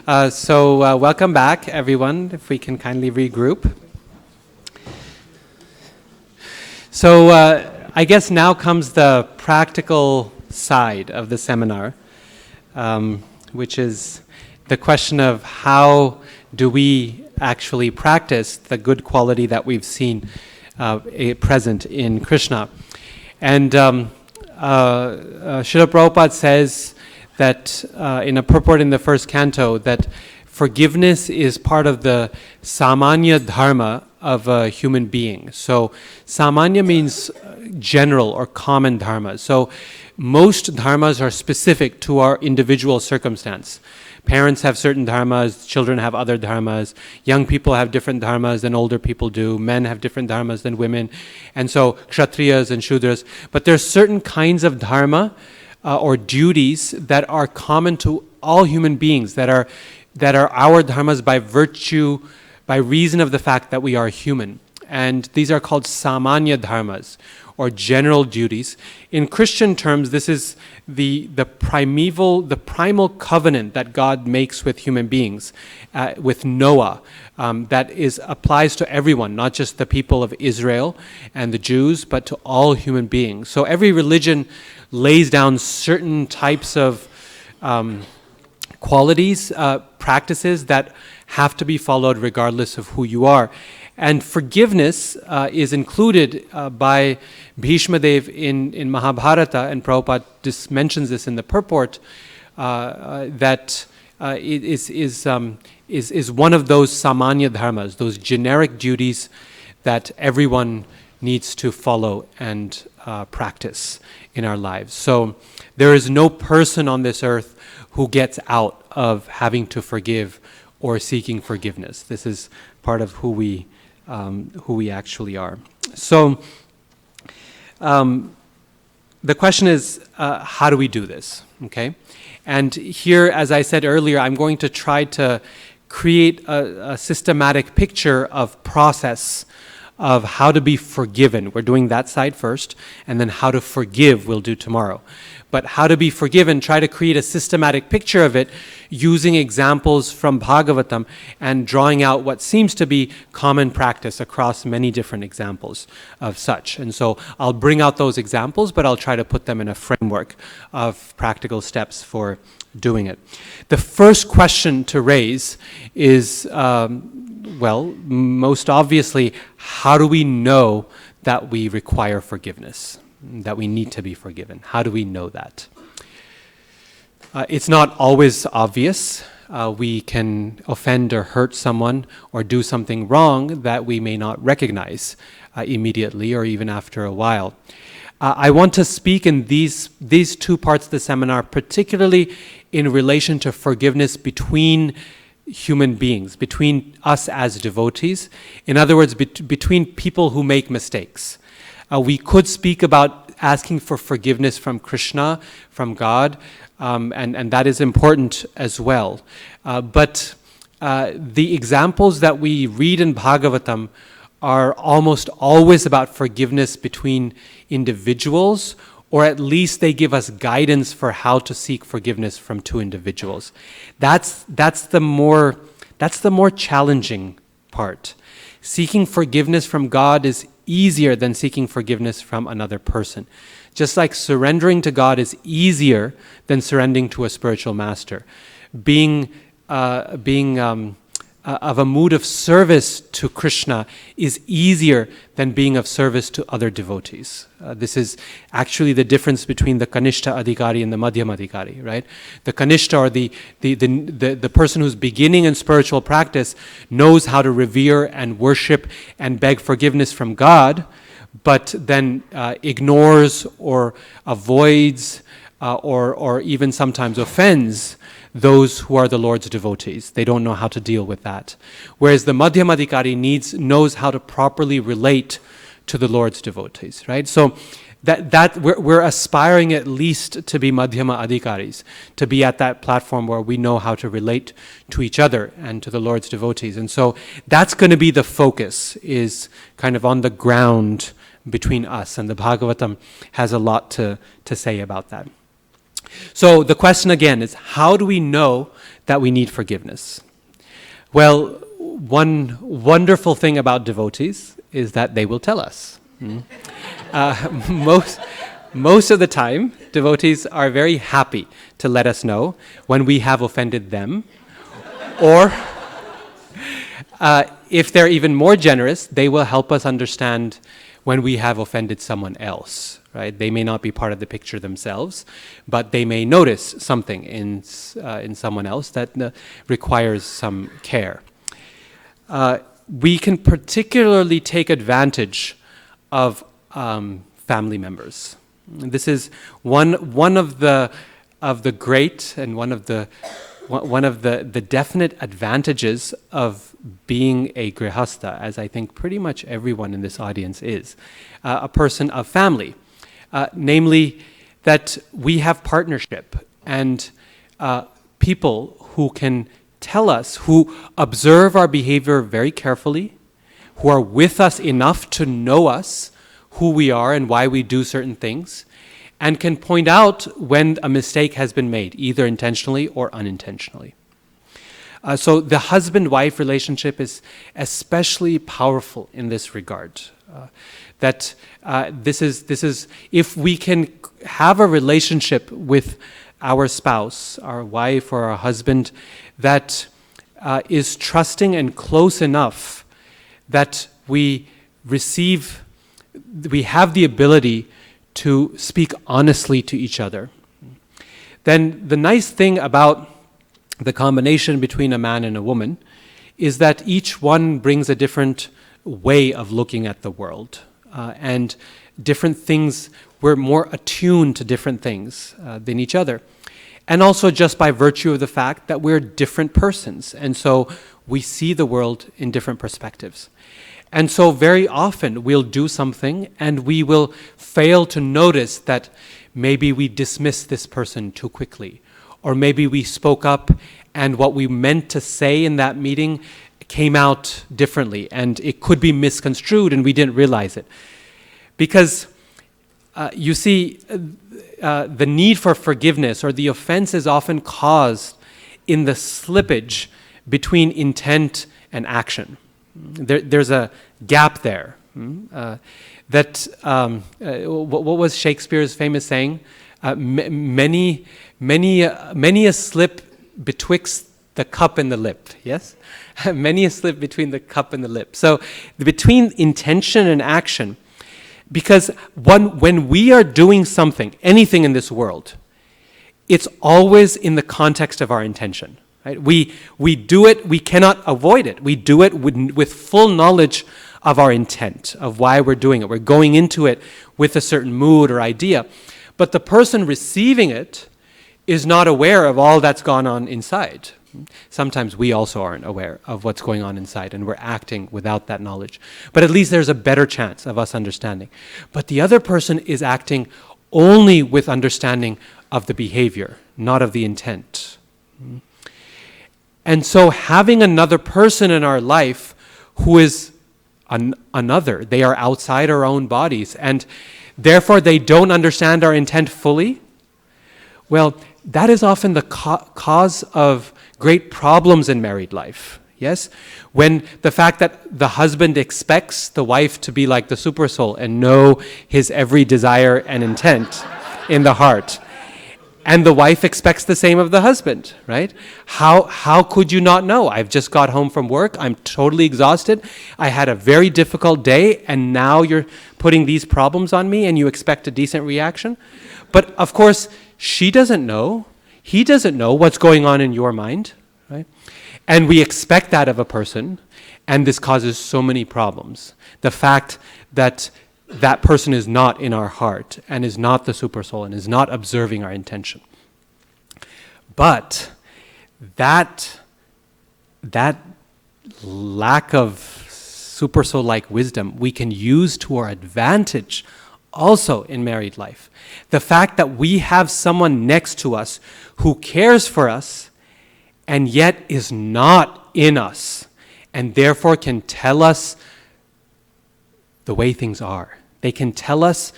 Welcome back, everyone, if we can kindly regroup. I guess now comes the practical side of the seminar, which is the question of how do we actually practice the good quality that we've seen present in Krishna. And Srila Prabhupada says that in a purport in the first canto that forgiveness is part of the samanya dharma of a human being. So samanya means general or common dharma. So most dharmas are specific to our individual circumstance. Parents have certain dharmas, children have other dharmas, young people have different dharmas than older people do, men have different dharmas than women, and so kshatriyas and shudras. But there's certain kinds of dharma or duties that are common to all human beings, that are our dharmas by reason of the fact that we are human. And these are called samanya dharmas, or general duties. In Christian terms, this is the primal covenant that God makes with human beings, with Noah, that applies to everyone, not just the people of Israel and the Jews, but to all human beings. So every religion lays down certain types of qualities, practices that have to be followed regardless of who you are. And forgiveness is included by Bhishma Dev in Mahabharata, and Prabhupada just mentions this in the purport, that it is one of those samanya dharmas, those generic duties that everyone needs to follow and practice in our lives. So there is no person on this earth who gets out of having to forgive or seeking forgiveness. This is part of who we actually are. So the question is, how do we do this? Okay, and here, as I said earlier, I'm going to try to create a systematic picture of process of how to be forgiven. We're doing that side first, and then how to forgive we'll do tomorrow. But how to be forgiven, try to create a systematic picture of it using examples from Bhagavatam and drawing out what seems to be common practice across many different examples of such. And so I'll bring out those examples, but I'll try to put them in a framework of practical steps for doing it. The first question to raise is, most obviously, how do we know that we require forgiveness? That we need to be forgiven? How do we know that? It's not always obvious. We can offend or hurt someone or do something wrong that we may not recognize immediately or even after a while. I want to speak in these two parts of the seminar, particularly in relation to forgiveness between human beings, between us as devotees. In other words, between people who make mistakes. We could speak about asking for forgiveness from Krishna, from God, and that is important as well. But the examples that we read in Bhagavatam are almost always about forgiveness between individuals, or at least they give us guidance for how to seek forgiveness from two individuals. That's the more challenging part. Seeking forgiveness from God is easier than seeking forgiveness from another person. Just like surrendering to God is easier than surrendering to a spiritual master. Being of a mood of service to Krishna is easier than being of service to other devotees. This is actually the difference between the Kanishta Adhikari and the Madhyama Adhikari, right? The Kanishta, or the person who's beginning in spiritual practice, knows how to revere and worship and beg forgiveness from God, but then ignores or avoids or even sometimes offends those who are the Lord's devotees. They don't know how to deal with that. Whereas the Madhyama Adhikari knows how to properly relate to the Lord's devotees, right? So that we're aspiring at least to be Madhyama Adhikaris, to be at that platform where we know how to relate to each other and to the Lord's devotees. And so that's going to be the focus, is kind of on the ground between us. And the Bhagavatam has a lot to say about that. So the question again is, how do we know that we need forgiveness? Well, one wonderful thing about devotees is that they will tell us. Most of the time, devotees are very happy to let us know when we have offended them, or if they're even more generous, they will help us understand when we have offended someone else, right? They may not be part of the picture themselves, but they may notice something in someone else that requires some care. We can particularly take advantage of family members. This is one of the great and one of the definite advantages of being a grihastha, as I think pretty much everyone in this audience is, a person of family, namely that we have partnership and people who can tell us, who observe our behavior very carefully, who are with us enough to know us, who we are and why we do certain things, and can point out when a mistake has been made, either intentionally or unintentionally. So the husband-wife relationship is especially powerful in this regard. This is if we can have a relationship with our spouse, our wife or our husband, that is trusting and close enough that we have the ability to speak honestly to each other, then the nice thing about the combination between a man and a woman is that each one brings a different way of looking at the world, and different things. We're more attuned to different things than each other. And also just by virtue of the fact that we're different persons, and so we see the world in different perspectives. And so very often we'll do something and we will fail to notice that maybe we dismissed this person too quickly, or maybe we spoke up and what we meant to say in that meeting came out differently and it could be misconstrued and we didn't realize it. Because you see, the need for forgiveness or the offense is often caused in the slippage between intent and action. There's a gap there. What was Shakespeare's famous saying? Many a slip betwixt the cup and the lip. Yes, many a slip between the cup and the lip. So between intention and action, because when we are doing something, anything in this world, it's always in the context of our intention. Right? We do it, we cannot avoid it. We do it with full knowledge of our intent, of why we're doing it. We're going into it with a certain mood or idea. But the person receiving it is not aware of all that's gone on inside. Sometimes we also aren't aware of what's going on inside and we're acting without that knowledge. But at least there's a better chance of us understanding. But the other person is acting only with understanding of the behavior, not of the intent. And so having another person in our life who is another, they are outside our own bodies, and therefore they don't understand our intent fully, well, that is often the cause of great problems in married life. Yes? When the fact that the husband expects the wife to be like the super soul and know his every desire and intent in the heart. And the wife expects the same of the husband, right? How could you not know? I've just got home from work. I'm totally exhausted. I had a very difficult day, and now you're putting these problems on me, and you expect a decent reaction? But of course, she doesn't know. He doesn't know what's going on in your mind, right? And we expect that of a person, and this causes so many problems. The fact that that person is not in our heart and is not the super soul and is not observing our intention. But that lack of super soul-like wisdom we can use to our advantage also in married life. The fact that we have someone next to us who cares for us and yet is not in us and therefore can tell us the way things are. They can tell us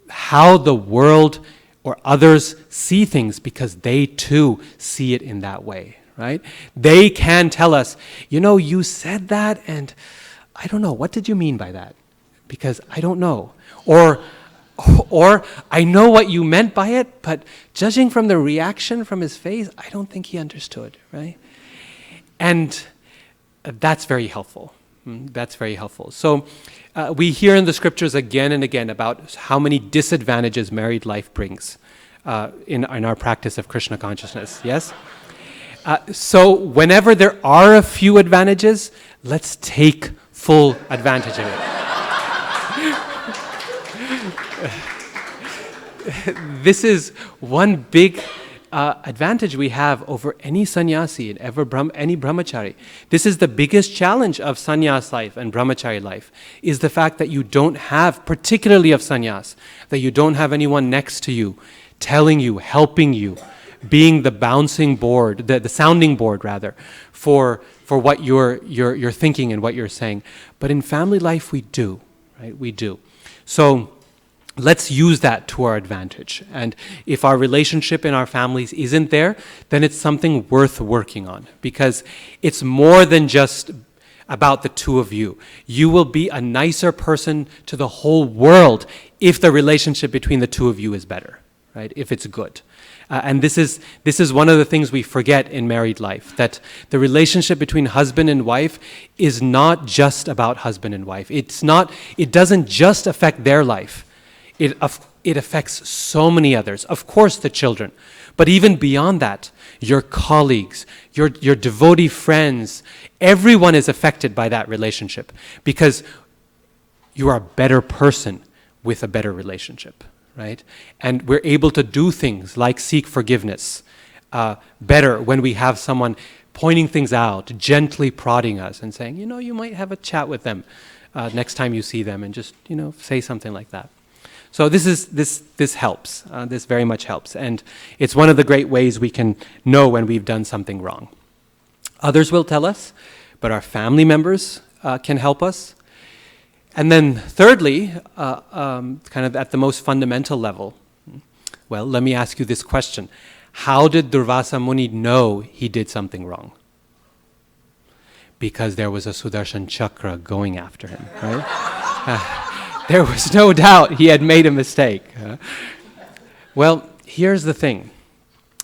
how the world or others see things because they too see it in that way, right? They can tell us, you said that and I don't know, what did you mean by that? Because I don't know. Or I know what you meant by it, but judging from the reaction from his face, I don't think he understood, right? And that's very helpful. That's very helpful. So we hear in the scriptures again and again about how many disadvantages married life brings in our practice of Krishna consciousness, yes? So whenever there are a few advantages, let's take full advantage of it. This is one big advantage we have over any sannyasi and any brahmachari. This is the biggest challenge of sannyas life and brahmachari life, is the fact that you don't have, particularly of sannyas, that you don't have anyone next to you, telling you, helping you, being the bouncing board, the sounding board rather, for what you're thinking and what you're saying. But in family life we do, right? We do. So let's use that to our advantage. And if our relationship in our families isn't there, then it's something worth working on, because it's more than just about the two of you. You will be a nicer person to the whole world if the relationship between the two of you is better, right? If it's good. And this is one of the things we forget in married life, that the relationship between husband and wife is not just about husband and wife. It doesn't just affect their life. It affects so many others. Of course, the children. But even beyond that, your colleagues, your devotee friends, everyone is affected by that relationship, because you are a better person with a better relationship, right? And we're able to do things like seek forgiveness better when we have someone pointing things out, gently prodding us and saying, you might have a chat with them next time you see them, and just, say something like that. So this helps. This very much helps. And it's one of the great ways we can know when we've done something wrong. Others will tell us, but our family members can help us. And then thirdly, kind of at the most fundamental level, well, let me ask you this question. How did Durvasa Muni know he did something wrong? Because there was a Sudarshan Chakra going after him, right? There was no doubt he had made a mistake. Well, here's the thing.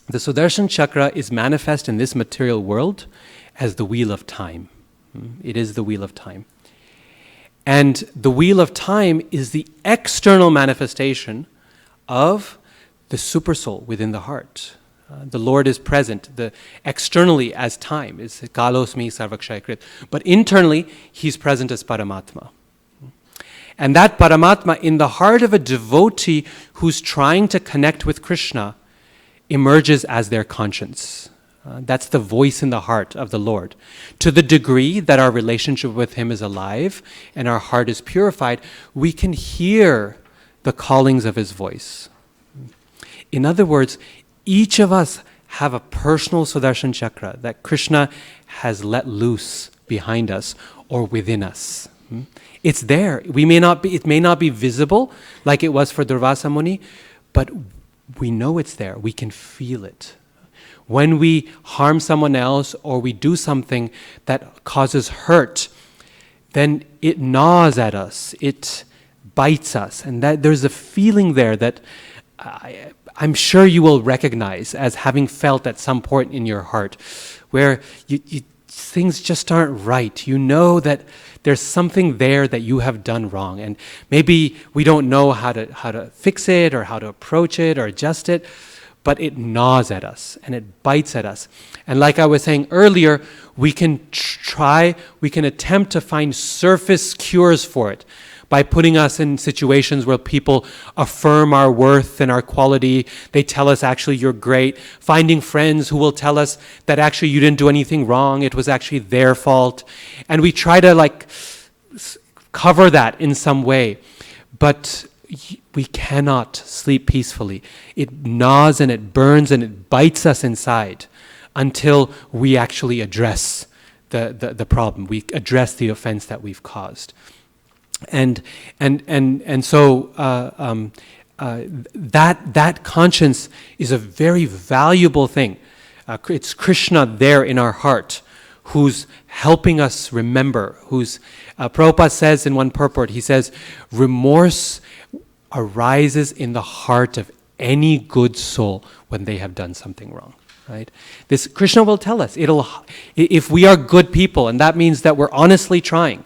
The Sudarshan Chakra is manifest in this material world as the wheel of time. It is the wheel of time. And the wheel of time is the external manifestation of the supersoul within the heart. The Lord is present externally as time, is Kalosmi Sarvakshayakrit. But internally, He's present as Paramatma. And that Paramatma in the heart of a devotee who's trying to connect with Krishna emerges as their conscience. That's the voice in the heart of the Lord. To the degree that our relationship with Him is alive and our heart is purified, we can hear the callings of His voice. In other words, each of us have a personal Sudarshan Chakra that Krishna has let loose behind us or within us. It's there. It may not be visible like it was for Durvasa Muni, but we know it's there. We can feel it. When we harm someone else or we do something that causes hurt, then it gnaws at us. It bites us. And that there's a feeling there that I'm sure you will recognize as having felt at some point in your heart, where things just aren't right. You know that there's something there that you have done wrong, and maybe we don't know how to fix it or how to approach it or adjust it, but it gnaws at us and it bites at us. And like I was saying earlier, we can attempt to find surface cures for it by putting us in situations where people affirm our worth and our quality. They tell us, actually, you're great. Finding friends who will tell us that actually you didn't do anything wrong. It was actually their fault. And we try to cover that in some way. But we cannot sleep peacefully. It gnaws and it burns and it bites us inside until we actually address the problem. We address the offense that we've caused. And so that conscience is a very valuable thing. It's Krishna there in our heart who's helping us remember, Prabhupada says in one purport, he says, remorse arises in the heart of any good soul when they have done something wrong. Right? This Krishna will tell us, if we are good people, and that means that we're honestly trying,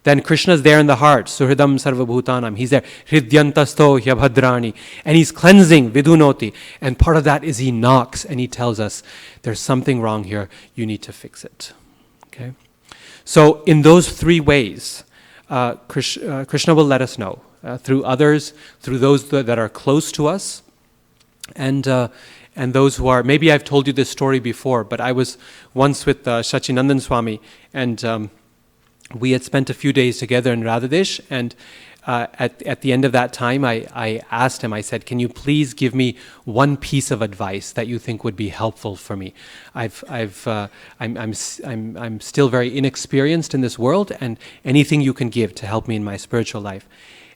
then Krishna's there in the heart, Suhridam Sarvabhutanam, he's there, Hridyantasto Hyabhadrani, and he's cleansing, Vidunoti, and part of that is he knocks and he tells us, there's something wrong here, you need to fix it. Okay? So in those three ways, Krishna will let us know, through others, through those that are close to us, and those who are, maybe I've told you this story before, but I was once with Shachinandan Swami, and we had spent a few days together in Radhadesh, and at the end of that time, I asked him, I said, can you please give me one piece of advice that you think would be helpful for me? I'm still very inexperienced in this world, and anything you can give to help me in my spiritual life.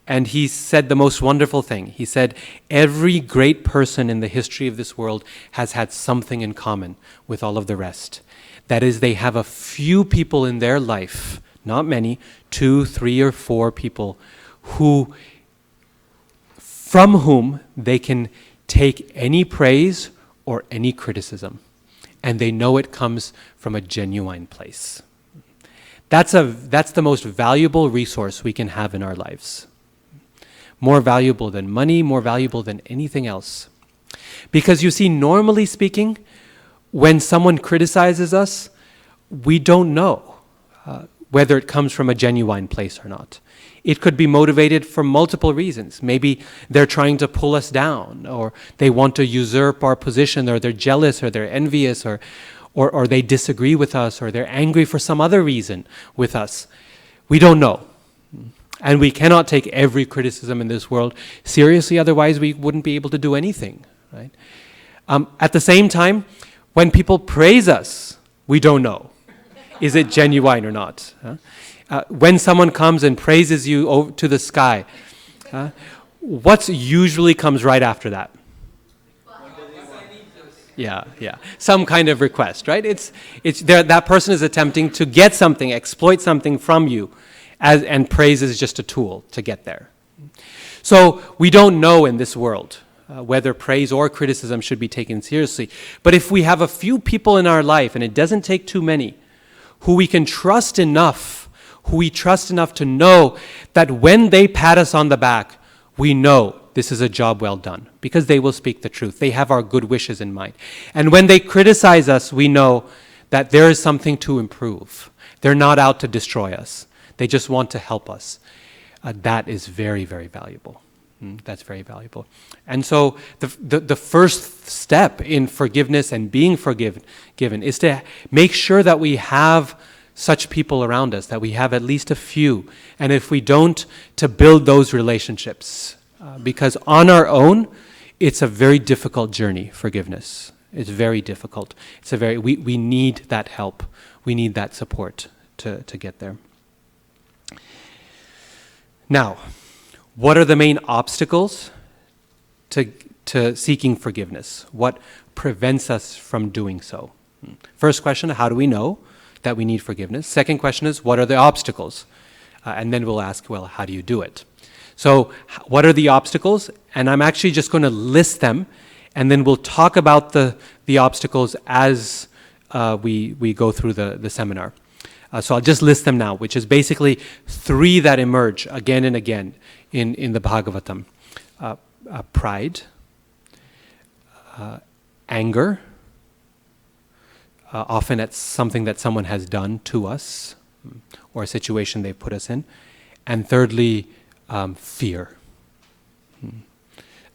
And he said the most wonderful thing. He said, every great person in the history of this world has had something in common with all of the rest. That is, they have a few people in their life, not many, 2, 3, or 4 people, from whom they can take any praise or any criticism. And they know it comes from a genuine place. That's the most valuable resource we can have in our lives. More valuable than money, more valuable than anything else. Because you see, normally speaking, when someone criticizes us, we don't know whether it comes from a genuine place or not. It could be motivated for multiple reasons. Maybe they're trying to pull us down, or they want to usurp our position, or they're jealous, or they're envious, or they disagree with us, or they're angry for some other reason with us. We don't know. And we cannot take every criticism in this world seriously, otherwise we wouldn't be able to do anything. Right? At the same time, when people praise us, we don't know. Is it genuine or not? When someone comes and praises you to the sky, what usually comes right after that? Yeah. Some kind of request, right? It's that person is attempting to get something, exploit something from you. And praise is just a tool to get there. So we don't know in this world whether praise or criticism should be taken seriously. But if we have a few people in our life, and it doesn't take too many, who we trust enough to know that when they pat us on the back, we know this is a job well done, because they will speak the truth. They have our good wishes in mind. And when they criticize us, we know that there is something to improve. They're not out to destroy us. They just want to help us. That is very, very valuable. That's very valuable. And so the first step in forgiveness and being forgiven is to make sure that we have such people around us, that we have at least a few. And if we don't, to build those relationships. Because on our own, it's a very difficult journey, forgiveness. It's very difficult. We need that help. We need that support to get there. Now, what are the main obstacles to seeking forgiveness? What prevents us from doing so? First question, how do we know that we need forgiveness? Second question is, what are the obstacles? And then we'll ask, well, how do you do it? So, what are the obstacles? And I'm actually just going to list them, and then we'll talk about the obstacles as we go through the seminar. So I'll just list them now, which is basically 3 that emerge again and again in the Bhagavatam. Pride, anger, often at something that someone has done to us, or a situation they've put us in. And thirdly, fear.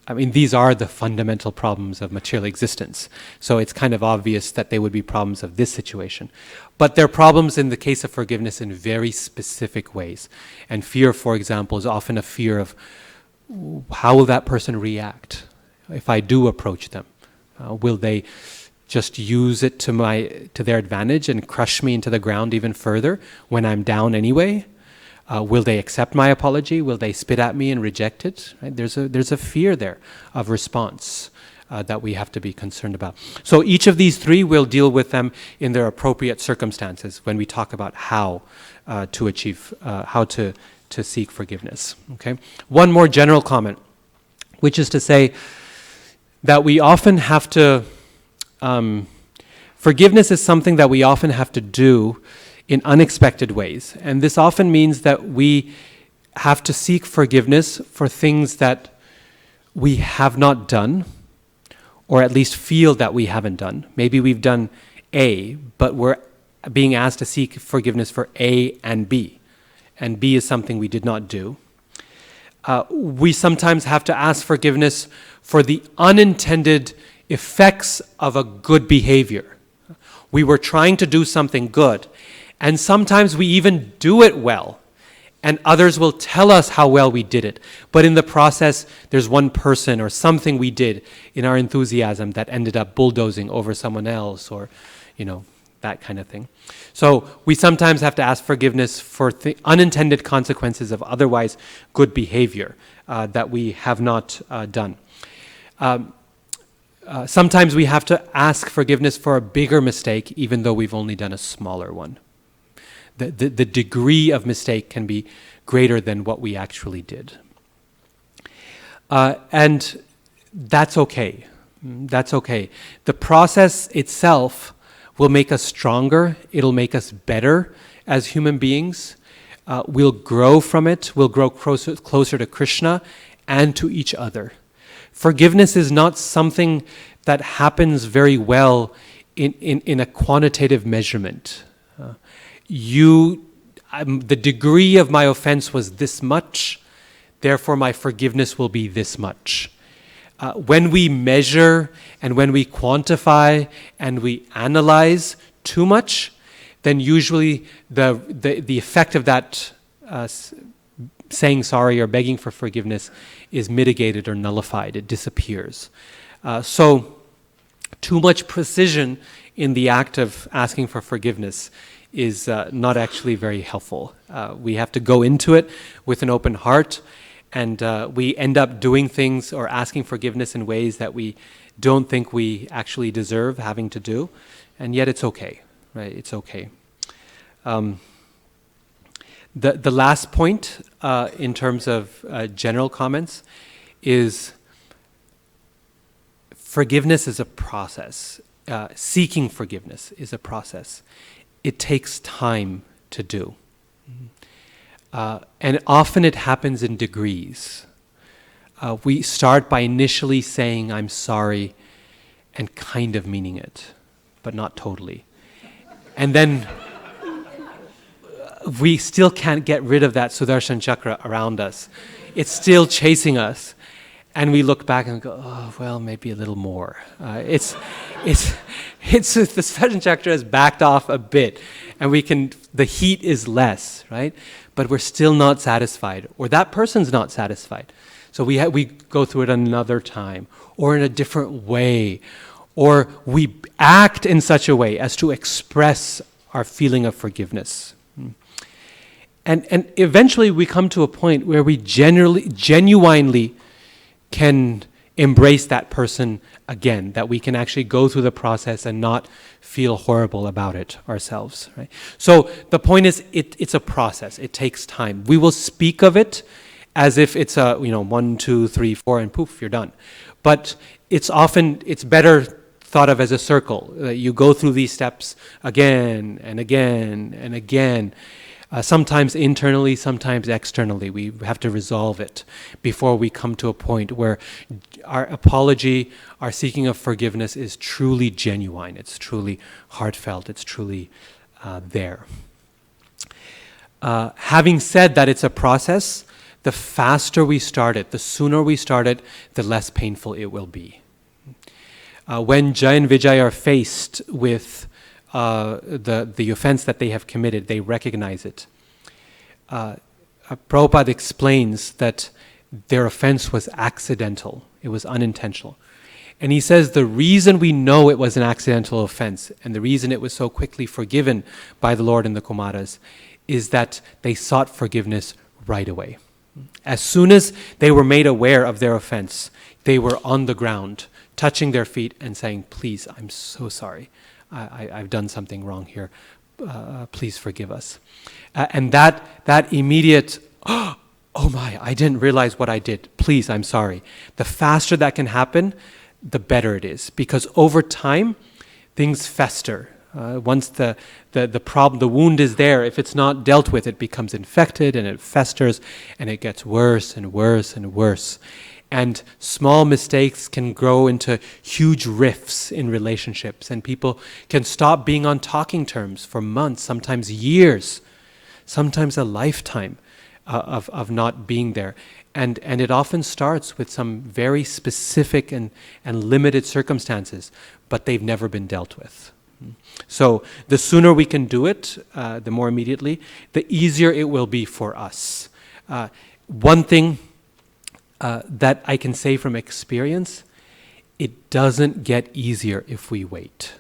I mean, these are the fundamental problems of material existence. So it's kind of obvious that they would be problems of this situation. But they're problems in the case of forgiveness in very specific ways. And fear, for example, is often a fear of how will that person react if I do approach them? Will they just use it to their advantage and crush me into the ground even further when I'm down anyway? Will they accept my apology? Will they spit at me and reject it? Right? There's a fear there of response that we have to be concerned about. So each of these three, we'll deal with them in their appropriate circumstances when we talk about how to achieve, how to seek forgiveness. Okay. One more general comment, which is to say that we often have to, forgiveness is something that we often have to do in unexpected ways. And this often means that we have to seek forgiveness for things that we have not done, or at least feel that we haven't done. Maybe we've done A, but we're being asked to seek forgiveness for A and B. And B is something we did not do. We sometimes have to ask forgiveness for the unintended effects of a good behavior. We were trying to do something good, and sometimes we even do it well, and others will tell us how well we did it. But in the process, there's one person or something we did in our enthusiasm that ended up bulldozing over someone else, or, that kind of thing. So we sometimes have to ask forgiveness for unintended consequences of otherwise good behavior that we have not done. Sometimes we have to ask forgiveness for a bigger mistake, even though we've only done a smaller one. The degree of mistake can be greater than what we actually did. And that's okay. That's okay. The process itself will make us stronger. It'll make us better as human beings. We'll grow from it. We'll grow closer to Krishna and to each other. Forgiveness is not something that happens very well in a quantitative measurement. The degree of my offense was this much, therefore my forgiveness will be this much. When we measure and when we quantify and we analyze too much, then usually the effect of that saying sorry or begging for forgiveness is mitigated or nullified. It disappears. So too much precision in the act of asking for forgiveness is not actually very helpful. We have to go into it with an open heart, and we end up doing things or asking forgiveness in ways that we don't think we actually deserve having to do, and yet it's okay, right? It's okay. The last point in terms of general comments is forgiveness is a process. Seeking forgiveness is a process. It takes time to do. And often it happens in degrees. We start by initially saying, I'm sorry, and kind of meaning it, but not totally. And then we still can't get rid of that Sudarshan Chakra around us. It's still chasing us. And we look back and go, oh, well, maybe a little more. The Sudarshan Chakra has backed off a bit, and the heat is less, right? But we're still not satisfied, or that person's not satisfied. So we go through it another time, or in a different way, or we act in such a way as to express our feeling of forgiveness. And eventually we come to a point where we genuinely can embrace that person again, that we can actually go through the process and not feel horrible about it ourselves. Right? So the point is, it's a process. It takes time. We will speak of it as if it's 1, 2, 3, 4, and poof, you're done. But it's better thought of as a circle. You go through these steps again and again and again. Sometimes internally, sometimes externally. We have to resolve it before we come to a point where our apology, our seeking of forgiveness is truly genuine. It's truly heartfelt. It's truly there. Having said that it's a process, the faster we start it, the sooner we start it, the less painful it will be. When Jay and Vijay are faced with the offense that they have committed, they recognize it. Prabhupada explains that their offense was accidental. It was unintentional. And he says the reason we know it was an accidental offense and the reason it was so quickly forgiven by the Lord and the Kumaras is that they sought forgiveness right away. As soon as they were made aware of their offense, they were on the ground, touching their feet and saying, please, I'm so sorry. I've done something wrong here. Please forgive us. And that immediate, oh my, I didn't realize what I did. Please, I'm sorry. The faster that can happen, the better it is. Because over time, things fester. Once the problem, the wound is there, if it's not dealt with, it becomes infected and it festers and it gets worse and worse and worse. And small mistakes can grow into huge rifts in relationships, and people can stop being on talking terms for months, sometimes years, sometimes a lifetime of not being there. And it often starts with some very specific and limited circumstances, but they've never been dealt with. So the sooner we can do it, the more immediately, the easier it will be for us. One thing that I can say from experience, it doesn't get easier if we wait.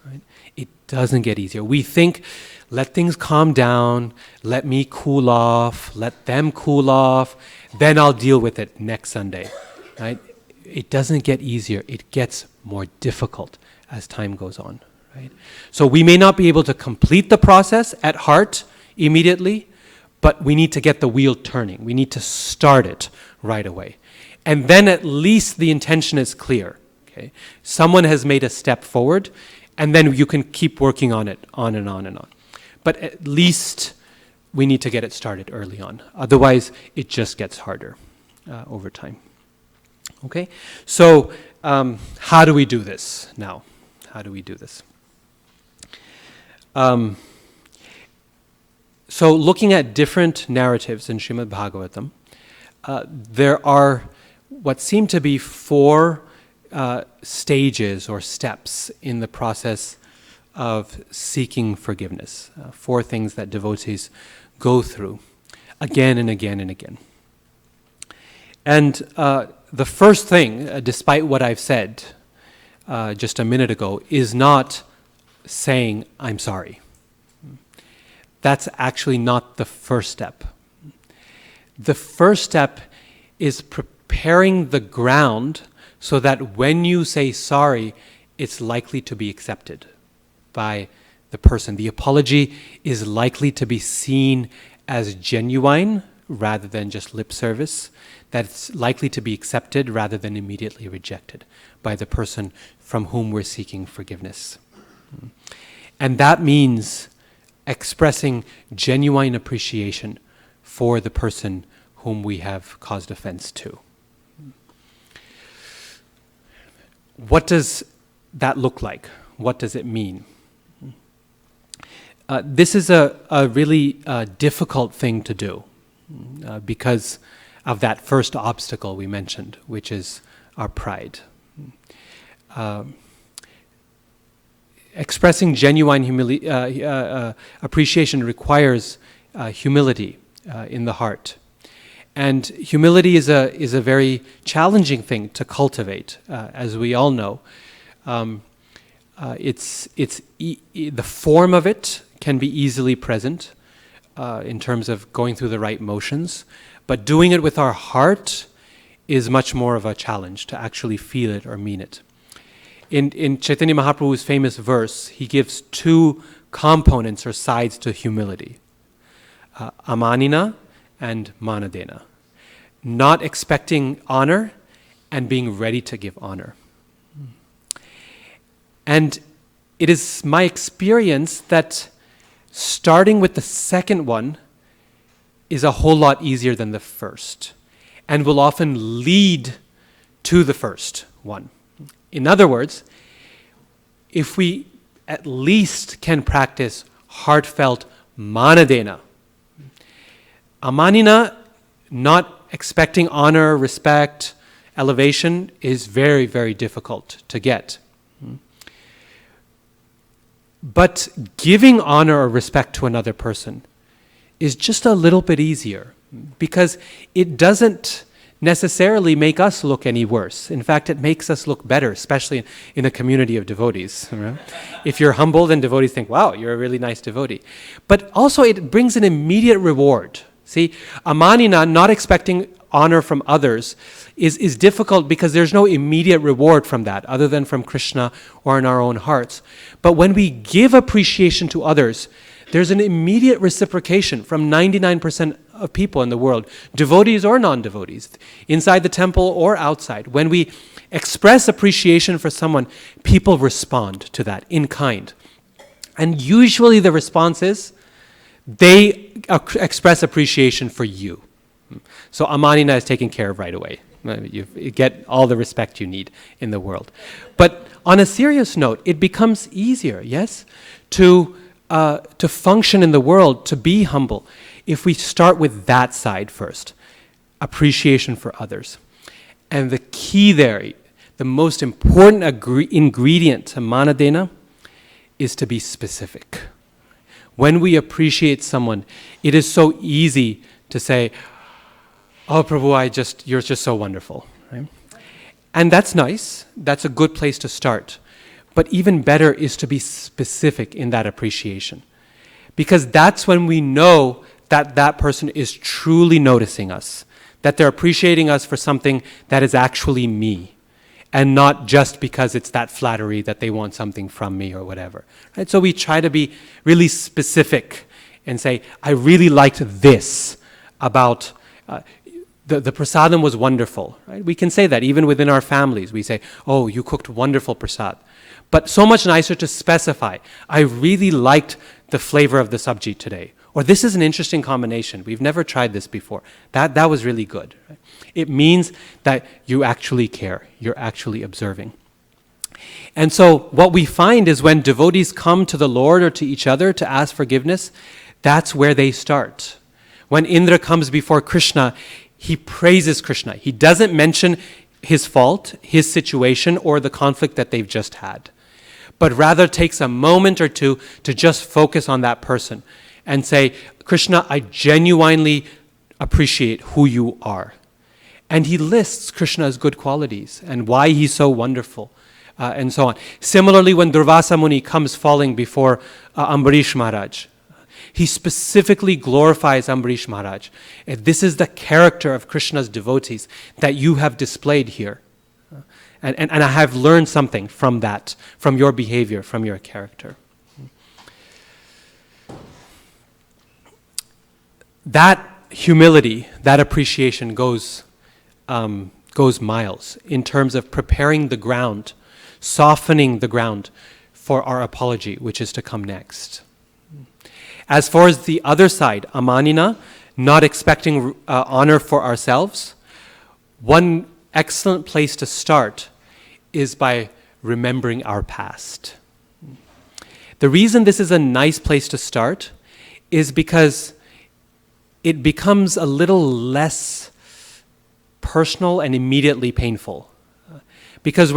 Right? It doesn't get easier. We think, let things calm down, let me cool off, let them cool off, then I'll deal with it next Sunday. Right? It doesn't get easier. It gets more difficult as time goes on. Right? So we may not be able to complete the process at heart immediately, but we need to get the wheel turning. We need to start it right away. And then at least the intention is clear. Okay? Someone has made a step forward, and then you can keep working on it on and on and on. But at least we need to get it started early on. Otherwise, it just gets harder over time. Okay? So how do we do this now? How do we do this? So looking at different narratives in Srimad Bhagavatam, there are what seem to be 4 stages or steps in the process of seeking forgiveness. 4 things that devotees go through again and again and again. And the first thing, despite what I've said just a minute ago, is not saying, I'm sorry. That's actually not the first step. The first step is preparing the ground so that when you say sorry, it's likely to be accepted by the person. The apology is likely to be seen as genuine rather than just lip service. That's likely to be accepted rather than immediately rejected by the person from whom we're seeking forgiveness. And that means expressing genuine appreciation for the person whom we have caused offense to. What does that look like? What does it mean? This is a really difficult thing to do because of that first obstacle we mentioned, which is our pride. Expressing genuine appreciation requires humility in the heart. And humility is a very challenging thing to cultivate, as we all know. The form of it can be easily present in terms of going through the right motions, but doing it with our heart is much more of a challenge to actually feel it or mean it. In Chaitanya Mahaprabhu's famous verse, he gives 2 components or sides to humility. Amanina and manadena. Not expecting honor and being ready to give honor. And it is my experience that starting with the second one is a whole lot easier than the first, and will often lead to the first one. In other words, if we at least can practice heartfelt manadena, amanina, not expecting honor, respect, elevation, is very, very difficult to get. But giving honor or respect to another person is just a little bit easier because it doesn't necessarily make us look any worse. In fact, it makes us look better, especially in a community of devotees. Right? If you're humble, then devotees think, wow, you're a really nice devotee. But also it brings an immediate reward. See, amanina, not expecting honor from others, is difficult because there's no immediate reward from that other than from Krishna or in our own hearts. But when we give appreciation to others, there's an immediate reciprocation from 99% of people in the world, devotees or non-devotees, inside the temple or outside. When we express appreciation for someone, people respond to that in kind. And usually the response is, they express appreciation for you. So amanina is taken care of right away. You get all the respect you need in the world. But on a serious note, it becomes easier, yes, to function in the world, to be humble, if we start with that side first, appreciation for others. And the key there, the most important ingredient to manadena, is to be specific. When we appreciate someone, it is so easy to say, oh, Prabhu, you're just so wonderful. Right? And that's nice. That's a good place to start. But even better is to be specific in that appreciation. Because that's when we know that that person is truly noticing us, that they're appreciating us for something that is actually me, and not just because it's that flattery that they want something from me or whatever. Right? So we try to be really specific and say, I really liked this about the prasadam was wonderful. Right? We can say that even within our families. We say, oh, you cooked wonderful prasad. But so much nicer to specify, I really liked the flavor of the sabji today. Or this is an interesting combination. We've never tried this before. That was really good. Right? It means that you actually care. You're actually observing. And so what we find is when devotees come to the Lord or to each other to ask forgiveness, that's where they start. When Indra comes before Krishna, he praises Krishna. He doesn't mention his fault, his situation, or the conflict that they've just had, but rather takes a moment or two to just focus on that person and say, Krishna, I genuinely appreciate who you are. And he lists Krishna's good qualities and why he's so wonderful, and so on. Similarly, when Durvasa Muni comes falling before Ambarish Maharaj, he specifically glorifies Ambarish Maharaj. This is the character of Krishna's devotees that you have displayed here. And I have learned something from that, from your behavior, from your character. That humility, that appreciation goes miles in terms of preparing the ground, softening the ground for our apology, which is to come next. As far as the other side, amanina, not expecting honor for ourselves, one excellent place to start is by remembering our past. The reason this is a nice place to start is because it becomes a little less personal and immediately painful. Because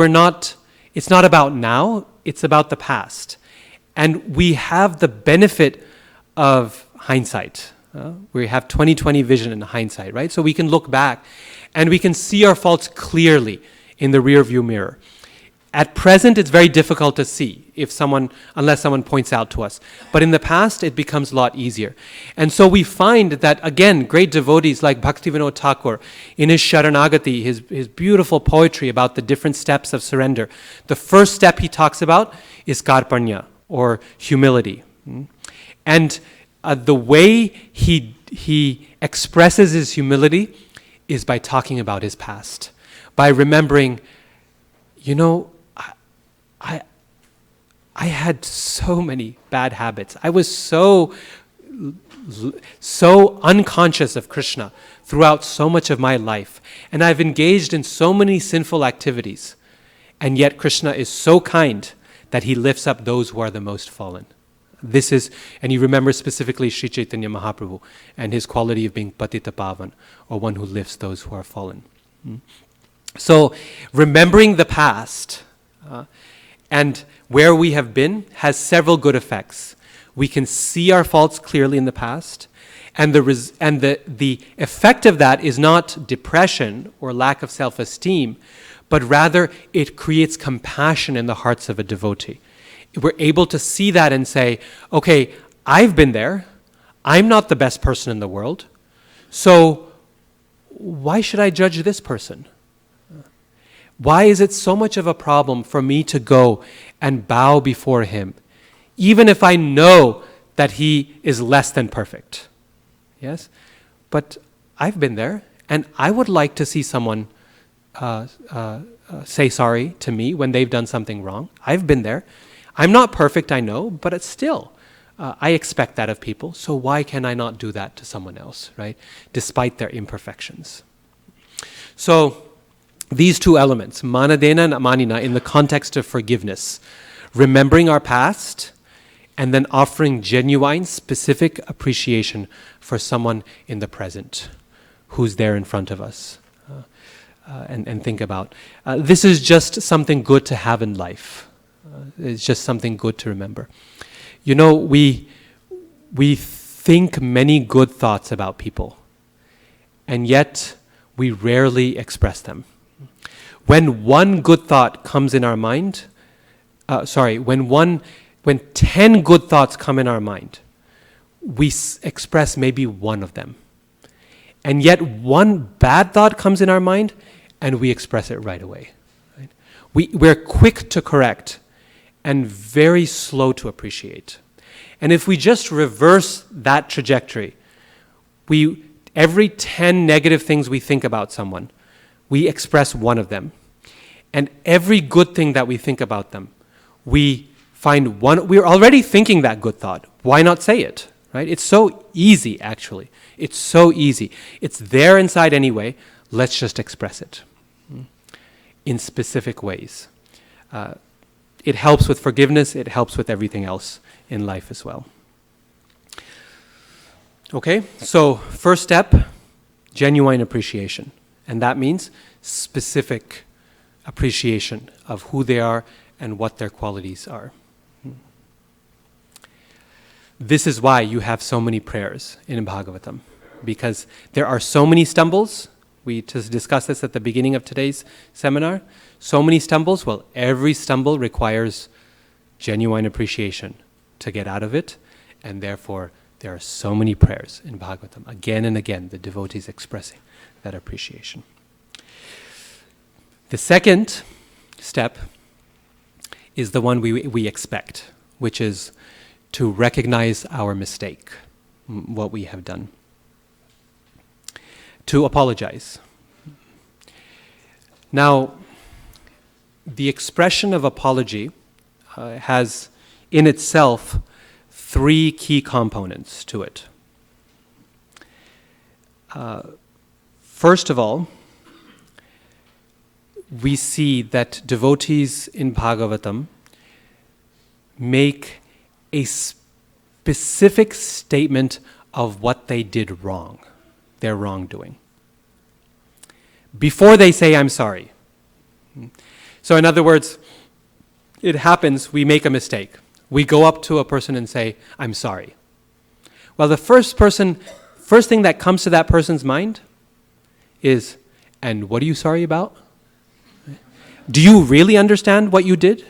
it's not about now, it's about the past. And we have the benefit of hindsight. We have 20/20 vision in hindsight, right? So we can look back and we can see our faults clearly in the rear view mirror. At present, it's very difficult to see unless someone points out to us. But in the past, it becomes a lot easier. And so we find that, again, great devotees like Bhaktivinoda Thakur, in his Sharanagati, his beautiful poetry about the different steps of surrender, the first step he talks about is karpanya, or humility. And the way he expresses his humility is by talking about his past, by remembering, I had so many bad habits. I was so unconscious of Krishna throughout so much of my life. And I've engaged in so many sinful activities. And yet Krishna is so kind that he lifts up those who are the most fallen. And he remembers specifically Sri Chaitanya Mahaprabhu and his quality of being patita pavan, or one who lifts those who are fallen. So remembering the past and where we have been has several good effects. We can see our faults clearly in the past, And the effect of that is not depression or lack of self-esteem, but rather it creates compassion in the hearts of a devotee. We're able to see that and say, okay, I've been there. I'm not the best person in the world. So why should I judge this person? Why is it so much of a problem for me to go and bow before him, even if I know that he is less than perfect? Yes? But I've been there, and I would like to see someone say sorry to me when they've done something wrong. I've been there. I'm not perfect, I know, but it's still, I expect that of people, so why can I not do that to someone else, right? Despite their imperfections. So, these two elements, manadena and amanina, in the context of forgiveness, remembering our past, and then offering genuine, specific appreciation for someone in the present who's there in front of us. And think about. This is just something good to have in life. It's just something good to remember. You know, we think many good thoughts about people, and yet we rarely express them. When one good thought comes in our mind, when 10 good thoughts come in our mind, we express maybe one of them. And yet one bad thought comes in our mind, and we express it right away. Right? We're quick to correct and very slow to appreciate. And if we just reverse that trajectory, every 10 negative things we think about someone, we express one of them. And every good thing that we think about them, we find one. We're already thinking that good thought. Why not say it? Right? It's so easy, actually. It's so easy. It's there inside anyway. Let's just express it in specific ways. It helps with forgiveness. It helps with everything else in life as well. Okay, so first step, genuine appreciation. And that means specific appreciation of who they are and what their qualities are. This is why you have so many prayers in Bhagavatam, because there are so many stumbles. We just discussed this at the beginning of today's seminar. So many stumbles. Well, every stumble requires genuine appreciation to get out of it, and therefore there are so many prayers in Bhagavatam. Again and again, the devotees expressing that appreciation. The second step is the one we expect, which is to recognize our mistake, what we have done. To apologize. Now, the expression of apology has in itself 3 key components to it. First of all, we see that devotees in Bhagavatam make a specific statement of what they did wrong, their wrongdoing, before they say, I'm sorry. So in other words, it happens, we make a mistake. We go up to a person and say, I'm sorry. Well, the first thing that comes to that person's mind is, and what are you sorry about? Do you really understand what you did?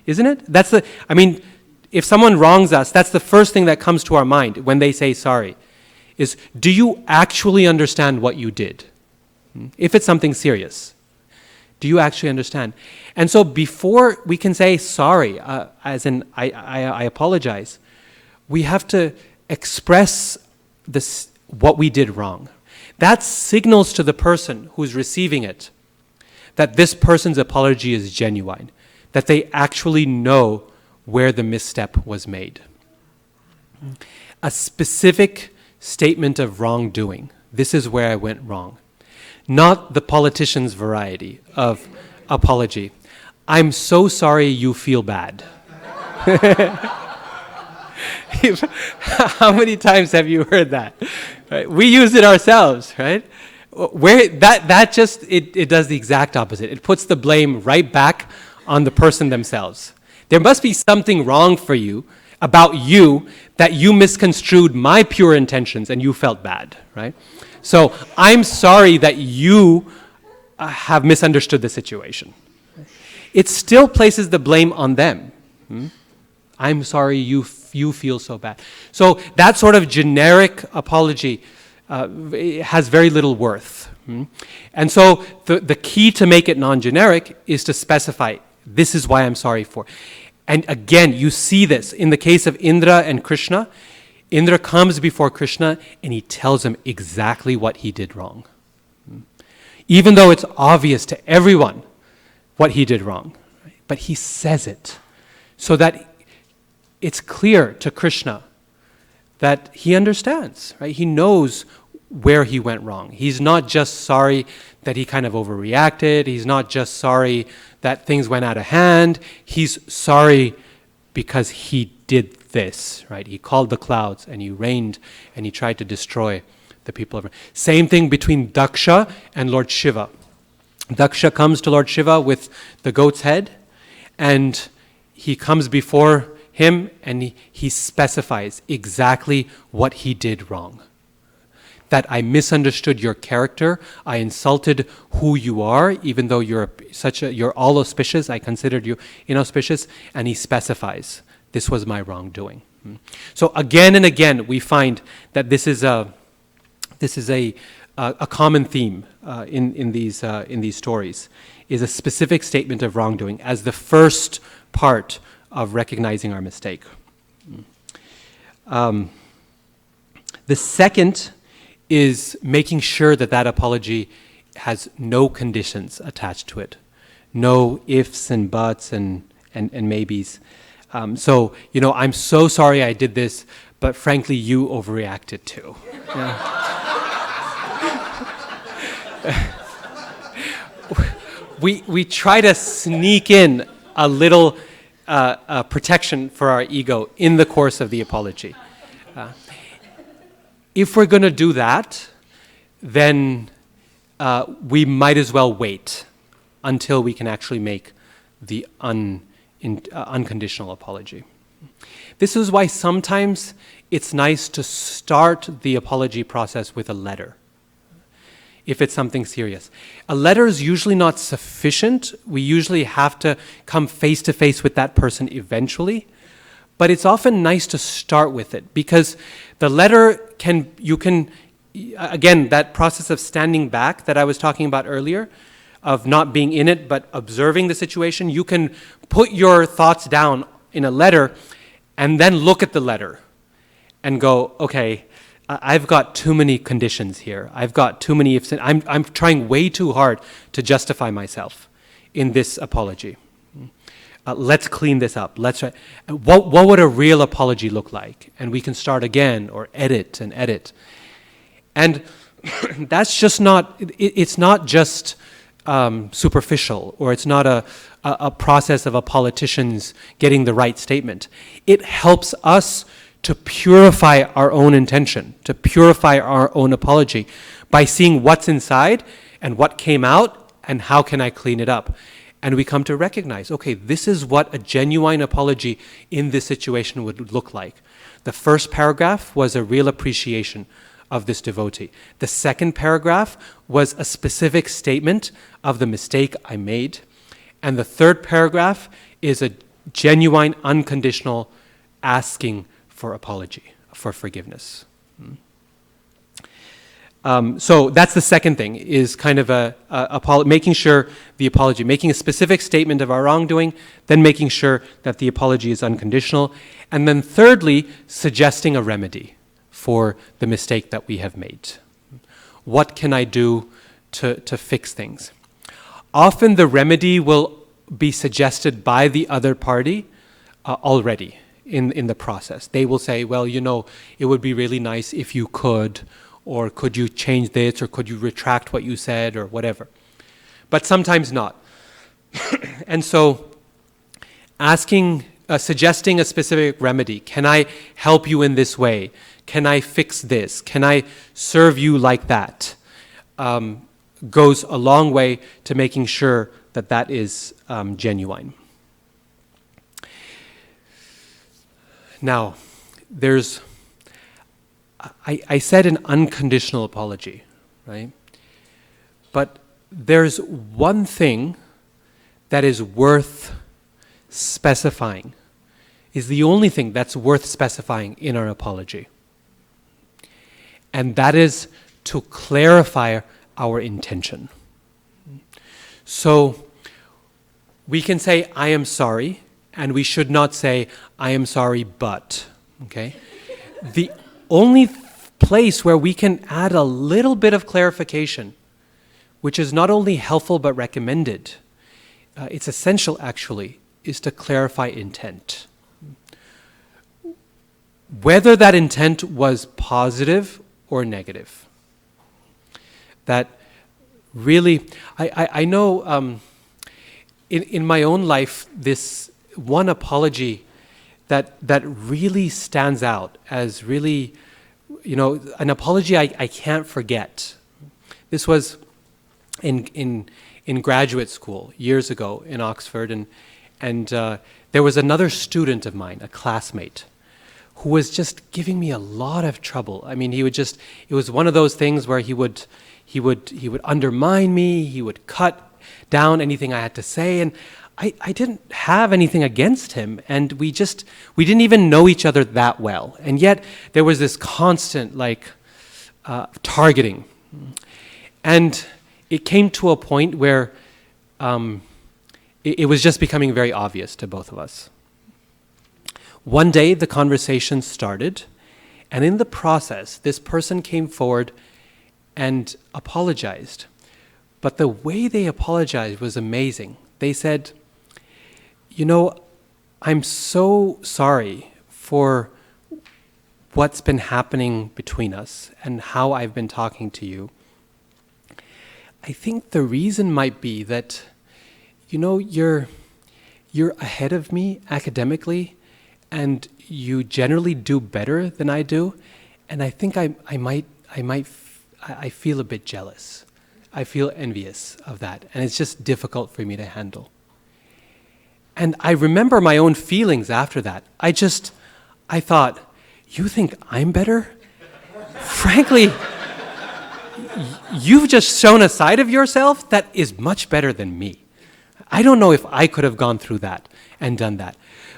Isn't it? If someone wrongs us, that's the first thing that comes to our mind when they say sorry, is, do you actually understand what you did? If it's something serious, do you actually understand? And so before we can say sorry, as in I apologize, we have to express what we did wrong. That signals to the person who's receiving it that this person's apology is genuine, that they actually know where the misstep was made. A specific statement of wrongdoing. This is where I went wrong. Not the politician's variety of apology. I'm so sorry you feel bad. How many times have you heard that? Right? We use it ourselves, right? Where that just it does the exact opposite. It puts the blame right back on the person themselves. There must be something wrong for you, about you that you misconstrued my pure intentions and you felt bad, right? So I'm sorry that you have misunderstood the situation. It still places the blame on them. I'm sorry you feel so bad. So that sort of generic apology has very little worth. And so the key to make it non-generic is to specify, this is why I'm sorry for. And again, you see this in the case of Indra and Krishna. Indra comes before Krishna and he tells him exactly what he did wrong. Even though it's obvious to everyone what he did wrong. But he says it so that it's clear to Krishna that he understands, right? He knows where he went wrong. He's not just sorry that he kind of overreacted. He's not just sorry that things went out of hand. He's sorry because he did this, right? He called the clouds and he rained and he tried to destroy the people of... Same thing between Daksha and Lord Shiva. Daksha comes to Lord Shiva with the goat's head and he comes before him and he specifies exactly what he did wrong. That I misunderstood your character, I insulted who you are, even though you're all auspicious, I considered you inauspicious, and he specifies, this was my wrongdoing. So again and again, we find that this is a common theme in these stories, is a specific statement of wrongdoing as the first part of recognizing our mistake. The second is making sure that that apology has no conditions attached to it. No ifs and buts and maybes. So, I'm so sorry I did this, but frankly, you overreacted too. We try to sneak in a little protection for our ego in the course of the apology. If we're going to do that, then we might as well wait until we can actually make the unconditional apology. This is why sometimes it's nice to start the apology process with a letter, if it's something serious. A letter is usually not sufficient. We usually have to come face to face with that person eventually. But it's often nice to start with it because the letter again, that process of standing back that I was talking about earlier, of not being in it but observing the situation, you can put your thoughts down in a letter and then look at the letter and go, okay, I've got too many conditions here. I've got too many ifs. I'm trying way too hard to justify myself in this apology. Let's clean this up. What would a real apology look like? And we can start again or edit and edit. And that's just not, it's not just superficial, or it's not a process of a politician's getting the right statement. It helps us to purify our own intention, to purify our own apology by seeing what's inside and what came out and how can I clean it up. And we come to recognize, okay, this is what a genuine apology in this situation would look like. The first paragraph was a real appreciation of this devotee. The second paragraph was a specific statement of the mistake I made. And the third paragraph is a genuine, unconditional asking for apology, for forgiveness. So that's the second thing, is kind of making sure the apology, making a specific statement of our wrongdoing, then making sure that the apology is unconditional, and then thirdly, suggesting a remedy for the mistake that we have made. What can I do to fix things? Often the remedy will be suggested by the other party already in the process. They will say, well, it would be really nice if you could, or could you change this, or could you retract what you said, or whatever. But sometimes not. And so suggesting a specific remedy, can I help you in this way? Can I fix this? Can I serve you like that? Goes a long way to making sure that is genuine. Now, I said an unconditional apology, right? But there's one thing that is worth specifying, is the only thing that's worth specifying in our apology. And that is to clarify our intention. So we can say, I am sorry, and we should not say, I am sorry, but, okay? The only place where we can add a little bit of clarification, which is not only helpful but recommended, it's essential actually, is to clarify intent. Whether that intent was positive or negative. That really, I know in my own life, this one apology that really stands out as really, an apology I can't forget. This was in graduate school years ago in Oxford, and there was another student of mine, a classmate, who was just giving me a lot of trouble. I mean, it was one of those things where he would undermine me, he would cut down anything I had to say, and I didn't have anything against him, and we didn't even know each other that well, and yet there was this constant targeting, and it came to a point where it was just becoming very obvious to both of us. One day the conversation started, and in the process this person came forward and apologized. But the way they apologized was amazing. They said, I'm so sorry for what's been happening between us and how I've been talking to you. I think the reason might be that, you're ahead of me academically, and you generally do better than I do, and I think I feel a bit jealous. I feel envious of that, and it's just difficult for me to handle. And I remember my own feelings after that. I thought, you think I'm better? Frankly, you've just shown a side of yourself that is much better than me. I don't know if I could have gone through that and done that.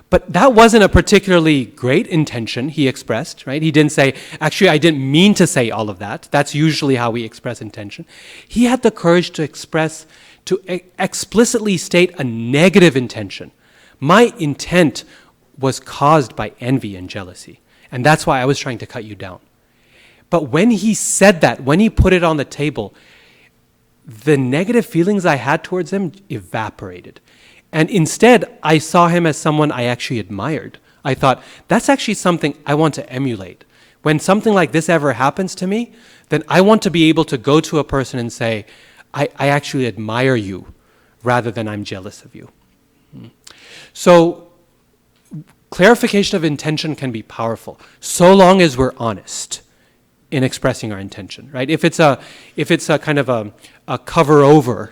But that wasn't a particularly great intention he expressed, right? He didn't say, actually, I didn't mean to say all of that. That's usually how we express intention. He had the courage to explicitly state a negative intention. My intent was caused by envy and jealousy, and that's why I was trying to cut you down. But when he said that, when he put it on the table, the negative feelings I had towards him evaporated. And instead, I saw him as someone I actually admired. I thought, that's actually something I want to emulate. When something like this ever happens to me, then I want to be able to go to a person and say, I actually admire you, rather than I'm jealous of you. So, clarification of intention can be powerful, so long as we're honest in expressing our intention, right? If it's a kind of a cover over,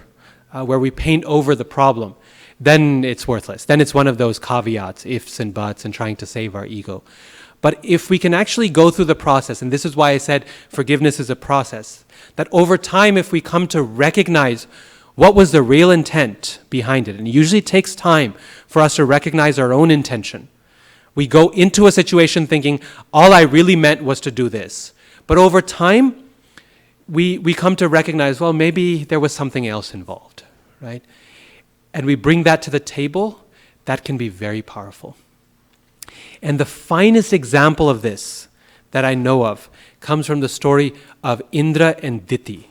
where we paint over the problem, then it's worthless. Then it's one of those caveats, ifs and buts, and trying to save our ego. But if we can actually go through the process, and this is why I said forgiveness is a process, that over time, if we come to recognize what was the real intent behind it, and it usually takes time for us to recognize our own intention. We go into a situation thinking, all I really meant was to do this. But over time, we come to recognize, well, maybe there was something else involved, right? And we bring that to the table, that can be very powerful. And the finest example of this that I know of comes from the story of Indra and Diti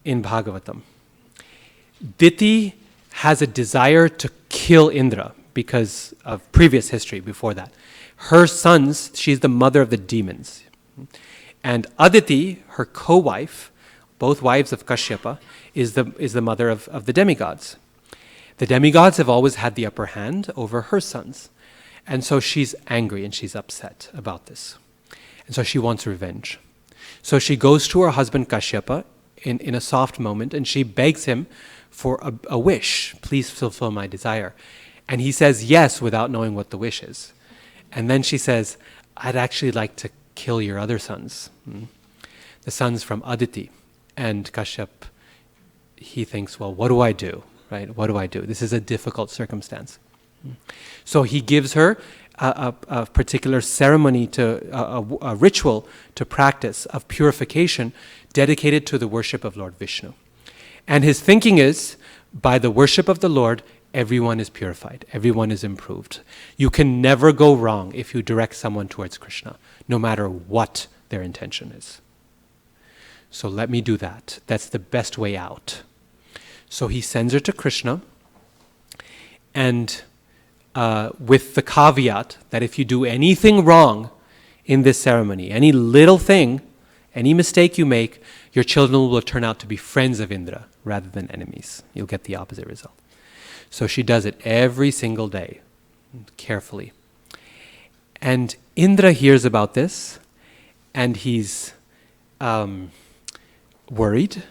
in Bhagavatam. Diti has a desire to kill Indra because of previous history before that. Her sons, she's the mother of the demons. And Aditi, her co-wife, both wives of Kashyapa, is the mother of the demigods. The demigods have always had the upper hand over her sons. And so she's angry and she's upset about this. And so she wants revenge. So she goes to her husband Kashyapa in a soft moment, and she begs him for a wish. Please fulfill my desire. And he says yes without knowing what the wish is. And then she says, I'd actually like to kill your other sons, the sons from Aditi. And Kashyap, he thinks, well, what do I do? Right? What do I do? This is a difficult circumstance. So he gives her a particular ceremony, a ritual to practice of purification dedicated to the worship of Lord Vishnu. And his thinking is, by the worship of the Lord, everyone is purified, everyone is improved. You can never go wrong if you direct someone towards Krishna, no matter what their intention is. So let me do that. That's the best way out. So he sends her to Krishna, and with the caveat that if you do anything wrong in this ceremony, any little thing, any mistake you make, your children will turn out to be friends of Indra rather than enemies. You'll get the opposite result. So she does it every single day, carefully. And Indra hears about this, and he's worried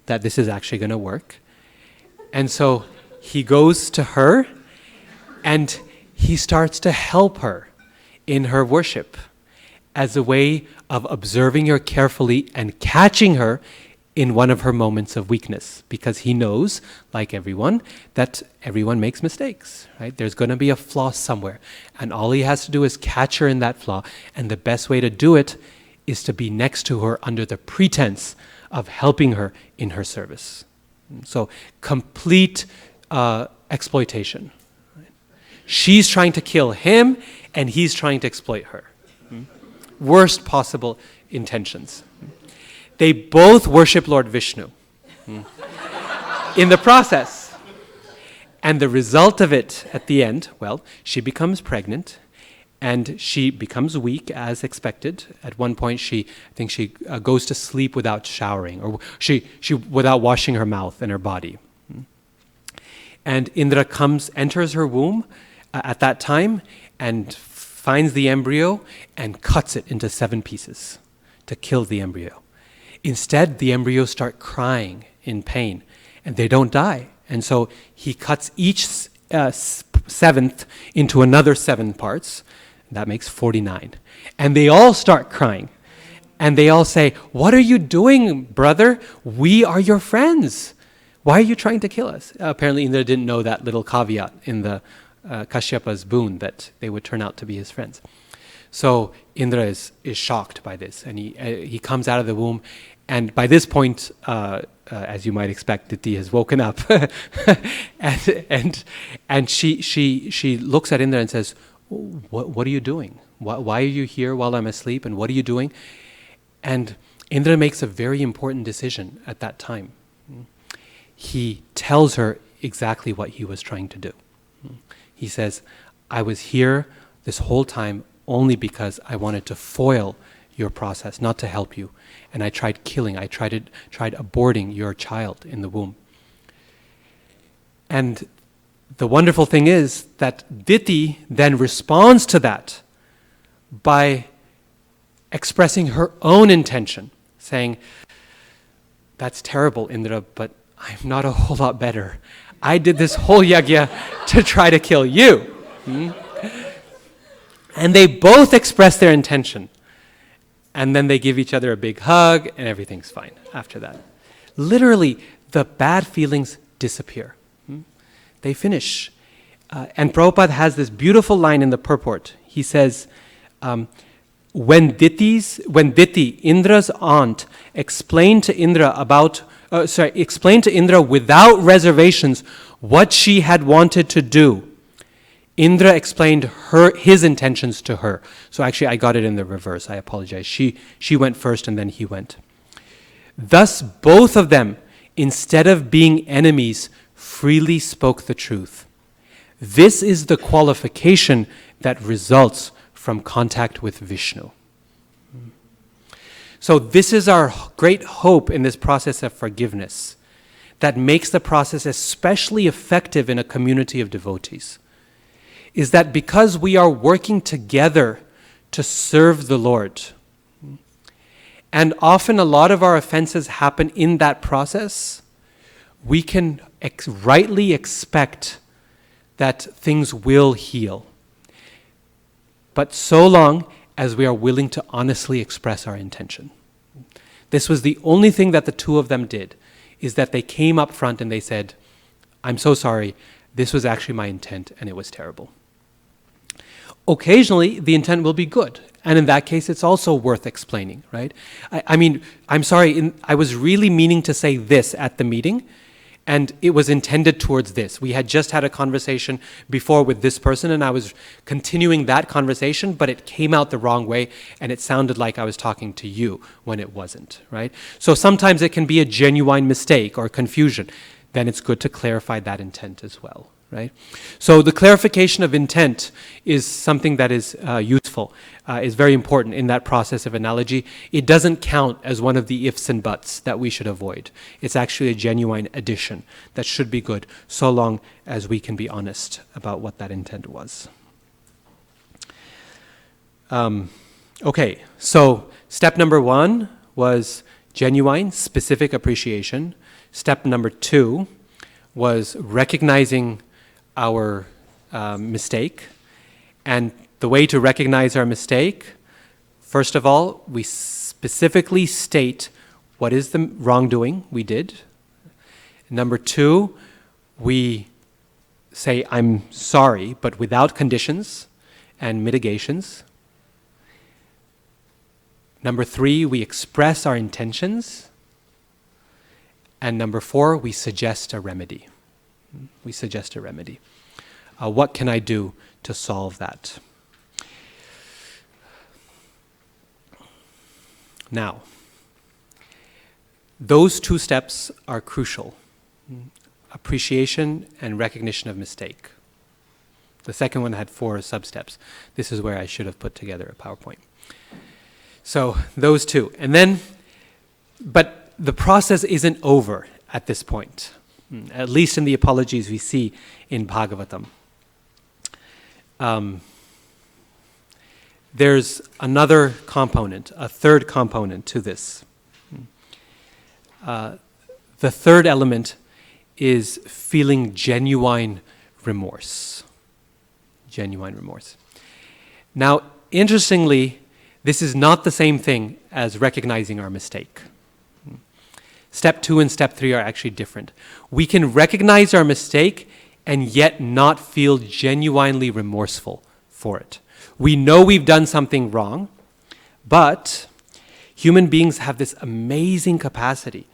that this is actually going to work. And so he goes to her, and he starts to help her in her worship as a way of observing her carefully and catching her in one of her moments of weakness, because he knows, like everyone, that everyone makes mistakes, right? There's going to be a flaw somewhere, and all he has to do is catch her in that flaw, and the best way to do it is to be next to her under the pretense of helping her in her service. So complete exploitation. She's trying to kill him, and he's trying to exploit her. Worst possible intentions. They both worship Lord Vishnu in the process. And the result of it at the end, well, she becomes pregnant, and she becomes weak as expected. At one point, I think she goes to sleep without showering, or she without washing her mouth and her body. And Indra enters her womb at that time, and finds the embryo and cuts it into 7 pieces to kill the embryo. Instead, the embryos start crying in pain, and they don't die. And so he cuts each 7th into another 7 parts. That makes 49. And they all start crying. And they all say, "What are you doing, brother? We are your friends. Why are you trying to kill us?" Apparently, Indra didn't know that little caveat in the Kashyapa's boon, that they would turn out to be his friends. So Indra is shocked by this, and he comes out of the womb, and by this point, as you might expect, Diti has woken up, and she looks at Indra and says, "What are you doing? Why are you here while I'm asleep? And what are you doing?" And Indra makes a very important decision at that time. He tells her exactly what he was trying to do. He says, "I was here this whole time only because I wanted to foil your process, not to help you. And I tried aborting your child in the womb." And the wonderful thing is that Diti then responds to that by expressing her own intention, saying, "That's terrible, Indra, but I'm not a whole lot better. I did this whole yajna to try to kill you." And they both express their intention. And then they give each other a big hug, and everything's fine after that. Literally, the bad feelings disappear. They finish. And Prabhupada has this beautiful line in the purport. He says, when Diti, Indra's aunt, explained to Indra without reservations what she had wanted to do, Indra explained his intentions to her. So actually, I got it in the reverse. I apologize. She went first, and then he went. Thus, both of them, instead of being enemies, freely spoke the truth. This is the qualification that results from contact with Vishnu. So this is our great hope in this process of forgiveness that makes the process especially effective in a community of devotees, is that because we are working together to serve the Lord, and often a lot of our offenses happen in that process, we can rightly expect that things will heal. but so long as we are willing to honestly express our intention. This was the only thing that the two of them did, is that they came up front and they said, I'm so sorry, this was actually my intent and it was terrible. Occasionally, the intent will be good. And in that case, it's also worth explaining, right? I mean, I'm sorry, I was really meaning to say this at the meeting, and it was intended towards this. We had just had a conversation before with this person, and I was continuing that conversation, but it came out the wrong way, and it sounded like I was talking to you when it wasn't, right? So sometimes it can be a genuine mistake or confusion. Then it's good to clarify that intent as well, right? So the clarification of intent is something that is useful, is very important in that process of analogy. It doesn't count as one of the ifs and buts that we should avoid. It's actually a genuine addition that should be good, so long as we can be honest about what that intent was. Okay, so step number 1 was genuine, specific appreciation. Step number 2 was recognizing our mistake. And the way to recognize our mistake, first of all, we specifically state what is the wrongdoing we did. Number 2, we say, I'm sorry, but without conditions and mitigations. Number 3, we express our intentions. And number 4, we suggest a remedy. We suggest a remedy. What can I do to solve that? Now, those 2 steps are crucial. Appreciation and recognition of mistake. The second one had 4 sub-steps. This is where I should have put together a PowerPoint. So those 2. And then, but the process isn't over at this point, at least in the apologies we see in Bhagavatam. There's another component, a third component to this. The third element is feeling genuine remorse. Genuine remorse. Now, interestingly, this is not the same thing as recognizing our mistake. Step 2 and step 3 are actually different. We can recognize our mistake and yet not feel genuinely remorseful for it. We know we've done something wrong, but human beings have this amazing capacity,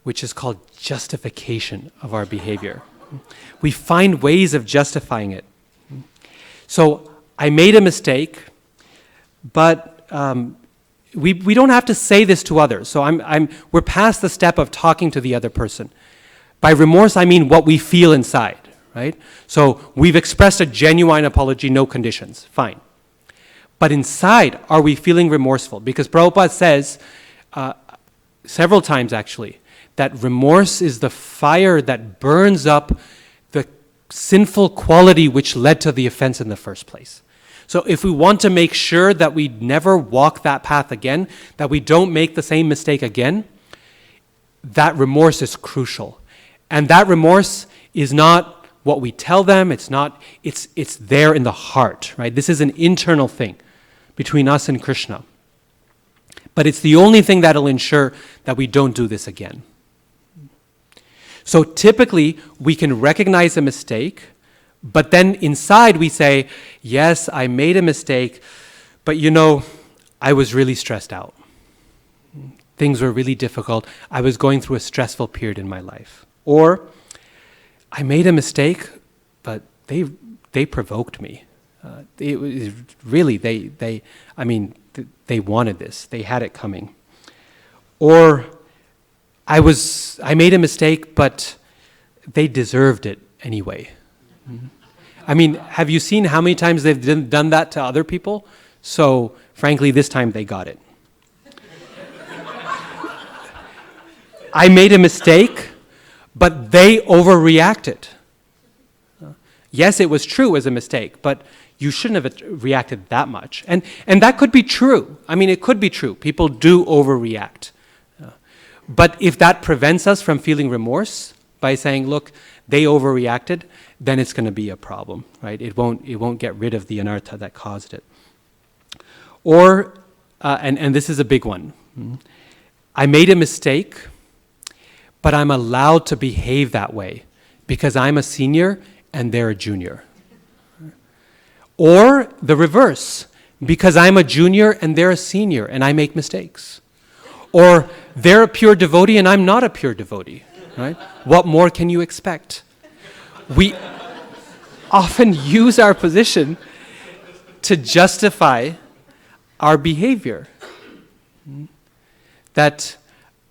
which is called justification of our behavior. We find ways of justifying it. So I made a mistake, but we don't have to say this to others. So we're past the step of talking to the other person. By remorse, I mean what we feel inside, right? So we've expressed a genuine apology, no conditions, fine. But inside, are we feeling remorseful? Because Prabhupada says, several times actually, that remorse is the fire that burns up the sinful quality which led to the offense in the first place. So if we want to make sure that we never walk that path again, that we don't make the same mistake again, that remorse is crucial. And that remorse is not what we tell them, it's there in the heart, right? This is an internal thing between us and Krishna. But it's the only thing that'll ensure that we don't do this again. So typically, we can recognize a mistake, but then inside we say, yes, I made a mistake, but I was really stressed out. Things were really difficult. I was going through a stressful period in my life. Or, I made a mistake, but they provoked me. It was really, they wanted this. They had it coming. Or, I made a mistake, but they deserved it anyway. Have you seen how many times they've done that to other people? So, frankly, this time they got it. I made a mistake, but they overreacted. Yes, it was true as a mistake, but you shouldn't have reacted that much. And that could be true. It could be true. People do overreact. But if that prevents us from feeling remorse by saying, look, they overreacted, then it's going to be a problem, right? It won't get rid of the anartha that caused it. Or, and this is a big one. I made a mistake, but I'm allowed to behave that way because I'm a senior and they're a junior. Or the reverse, because I'm a junior and they're a senior and I make mistakes. Or they're a pure devotee and I'm not a pure devotee, right? What more can you expect? We often use our position to justify our behavior. That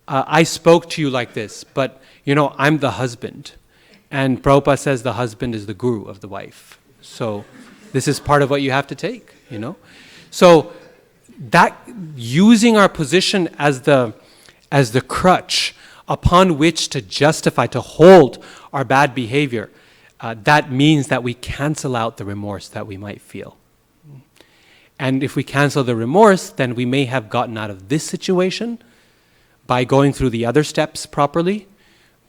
I spoke to you like this, but I'm the husband. And Prabhupada says the husband is the guru of the wife. So this is part of what you have to take, So that using our position as the crutch upon which to justify, to hold our bad behavior, that means that we cancel out the remorse that we might feel. And if we cancel the remorse, then we may have gotten out of this situation by going through the other steps properly,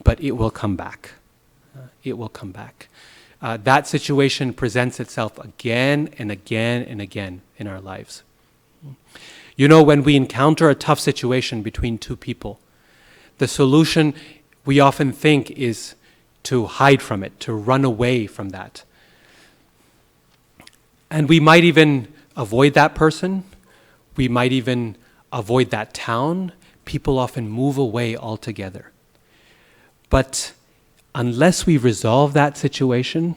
but it will come back. It will come back. That situation presents itself again and again and again in our lives. When we encounter a tough situation between two people, the solution we often think is to hide from it, to run away from that. And we might even avoid that person. We might even avoid that town. People often move away altogether. But unless we resolve that situation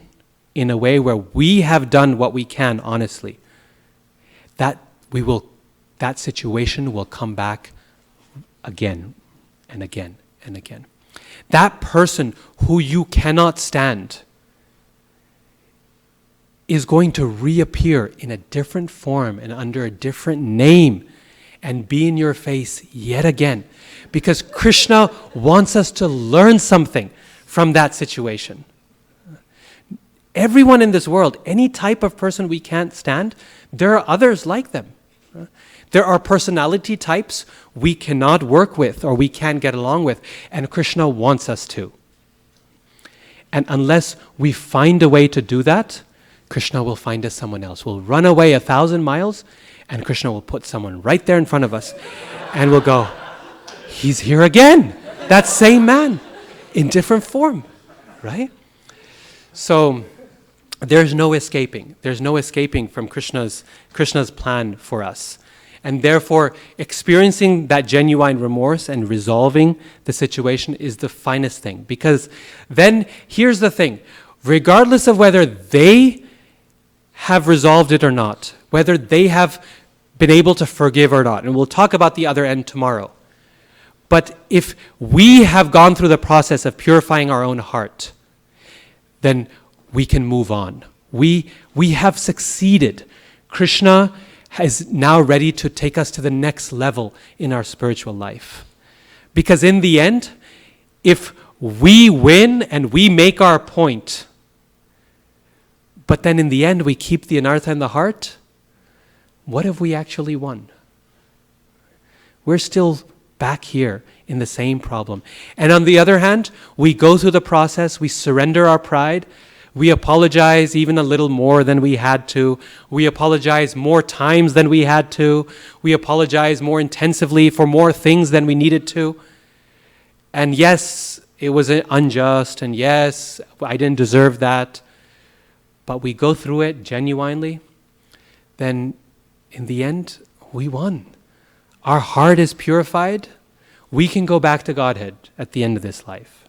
in a way where we have done what we can honestly, that situation will come back again and again and again. That person who you cannot stand is going to reappear in a different form and under a different name and be in your face yet again. Because Krishna wants us to learn something from that situation. Everyone in this world, any type of person we can't stand, there are others like them. There are personality types we cannot work with or we can't get along with, and Krishna wants us to. And unless we find a way to do that, Krishna will find us someone else. We'll run away 1,000 miles, and Krishna will put someone right there in front of us, and we'll go, he's here again. That same man in different form, right? So there's no escaping. There's no escaping from Krishna's plan for us. And therefore, experiencing that genuine remorse and resolving the situation is the finest thing. Because then, here's the thing. Regardless of whether they have resolved it or not, whether they have been able to forgive or not, and we'll talk about the other end tomorrow. But if we have gone through the process of purifying our own heart, then we can move on. We have succeeded. Krishna is now ready to take us to the next level in our spiritual life. Because in the end, if we win and we make our point, but then in the end we keep the anartha in the heart, what have we actually won? We're still back here in the same problem. And on the other hand, we go through the process, we surrender our pride, we apologize even a little more than we had to. We apologize more times than we had to. We apologize more intensively for more things than we needed to. And yes, it was unjust, and yes, I didn't deserve that. But we go through it genuinely, then in the end, we won. Our heart is purified. We can go back to Godhead at the end of this life.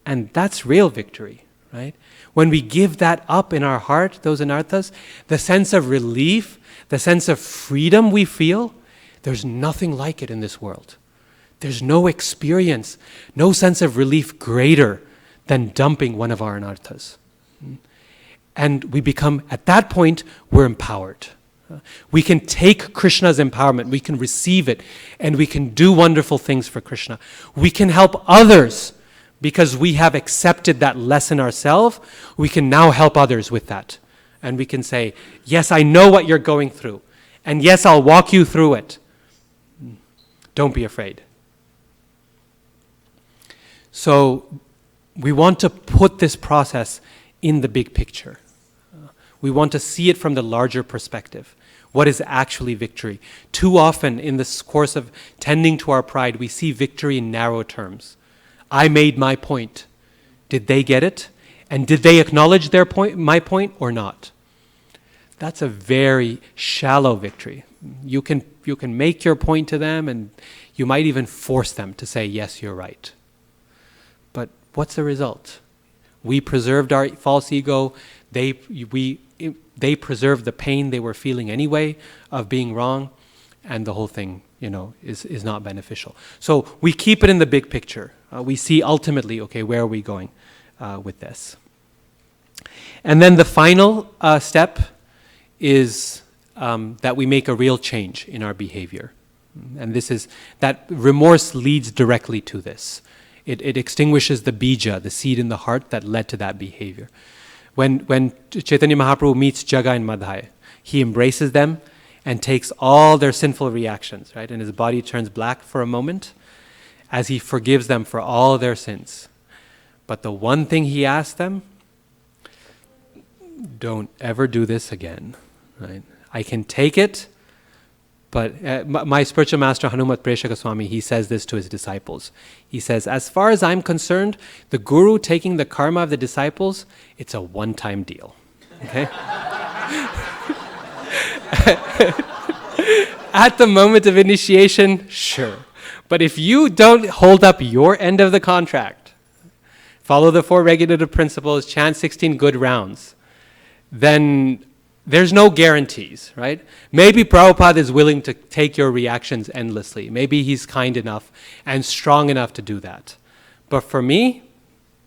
And that's real victory, right? When we give that up in our heart, those anarthas, the sense of relief, the sense of freedom we feel, there's nothing like it in this world. There's no experience, no sense of relief greater than dumping one of our anarthas. And we become, at that point, we're empowered. We can take Krishna's empowerment, we can receive it, and we can do wonderful things for Krishna. We can help others because we have accepted that lesson ourselves. We can now help others with that. And we can say, yes, I know what you're going through. And yes, I'll walk you through it. Don't be afraid. So we want to put this process in the big picture. We want to see it from the larger perspective. What is actually victory? Too often in this course of tending to our pride, we see victory in narrow terms. I made my point. Did they get it? And did they acknowledge their point, my point, or not? That's a very shallow victory. You can make your point to them, and you might even force them to say, yes, you're right. But what's the result? We preserved our false ego. They preserved the pain they were feeling anyway of being wrong, and the whole thing, is not beneficial. So we keep it in the big picture. We see ultimately, okay, where are we going with this? And then the final step is that we make a real change in our behavior. And this is that remorse leads directly to this. It extinguishes the bija, the seed in the heart that led to that behavior. When Chaitanya Mahaprabhu meets Jaga and Madhai, he embraces them and takes all their sinful reactions, right? And his body turns black for a moment as he forgives them for all their sins. But the one thing he asks them, don't ever do this again, right? I can take it, but my spiritual master Hanumat Preshaka Swami, he says this to his disciples. He says, as far as I'm concerned, the guru taking the karma of the disciples, it's a one-time deal. Okay? At the moment of initiation, sure. But if you don't hold up your end of the contract, follow the 4 regulative principles, chant 16 good rounds, then there's no guarantees, right? Maybe Prabhupada is willing to take your reactions endlessly. Maybe he's kind enough and strong enough to do that. But for me,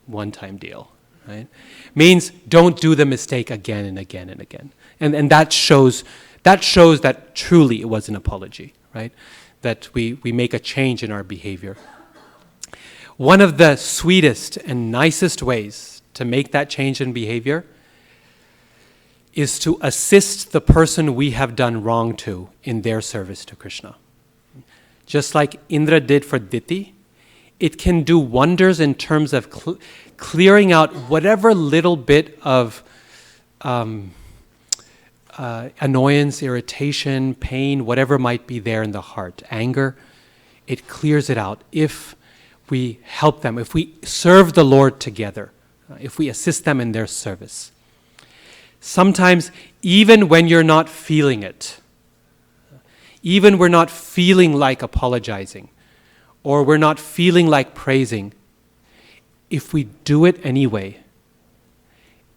one-time deal, right? Means don't do the mistake again and again and again. And that shows that truly it was an apology, right? That we make a change in our behavior. One of the sweetest and nicest ways to make that change in behavior is to assist the person we have done wrong to in their service to Krishna. Just like Indra did for Diti, it can do wonders in terms of clearing out whatever little bit of annoyance, irritation, pain, whatever might be there in the heart, anger. It clears it out if we help them, if we serve the Lord together, if we assist them in their service. Sometimes, even when you're not feeling it, even we're not feeling like apologizing, or we're not feeling like praising, if we do it anyway,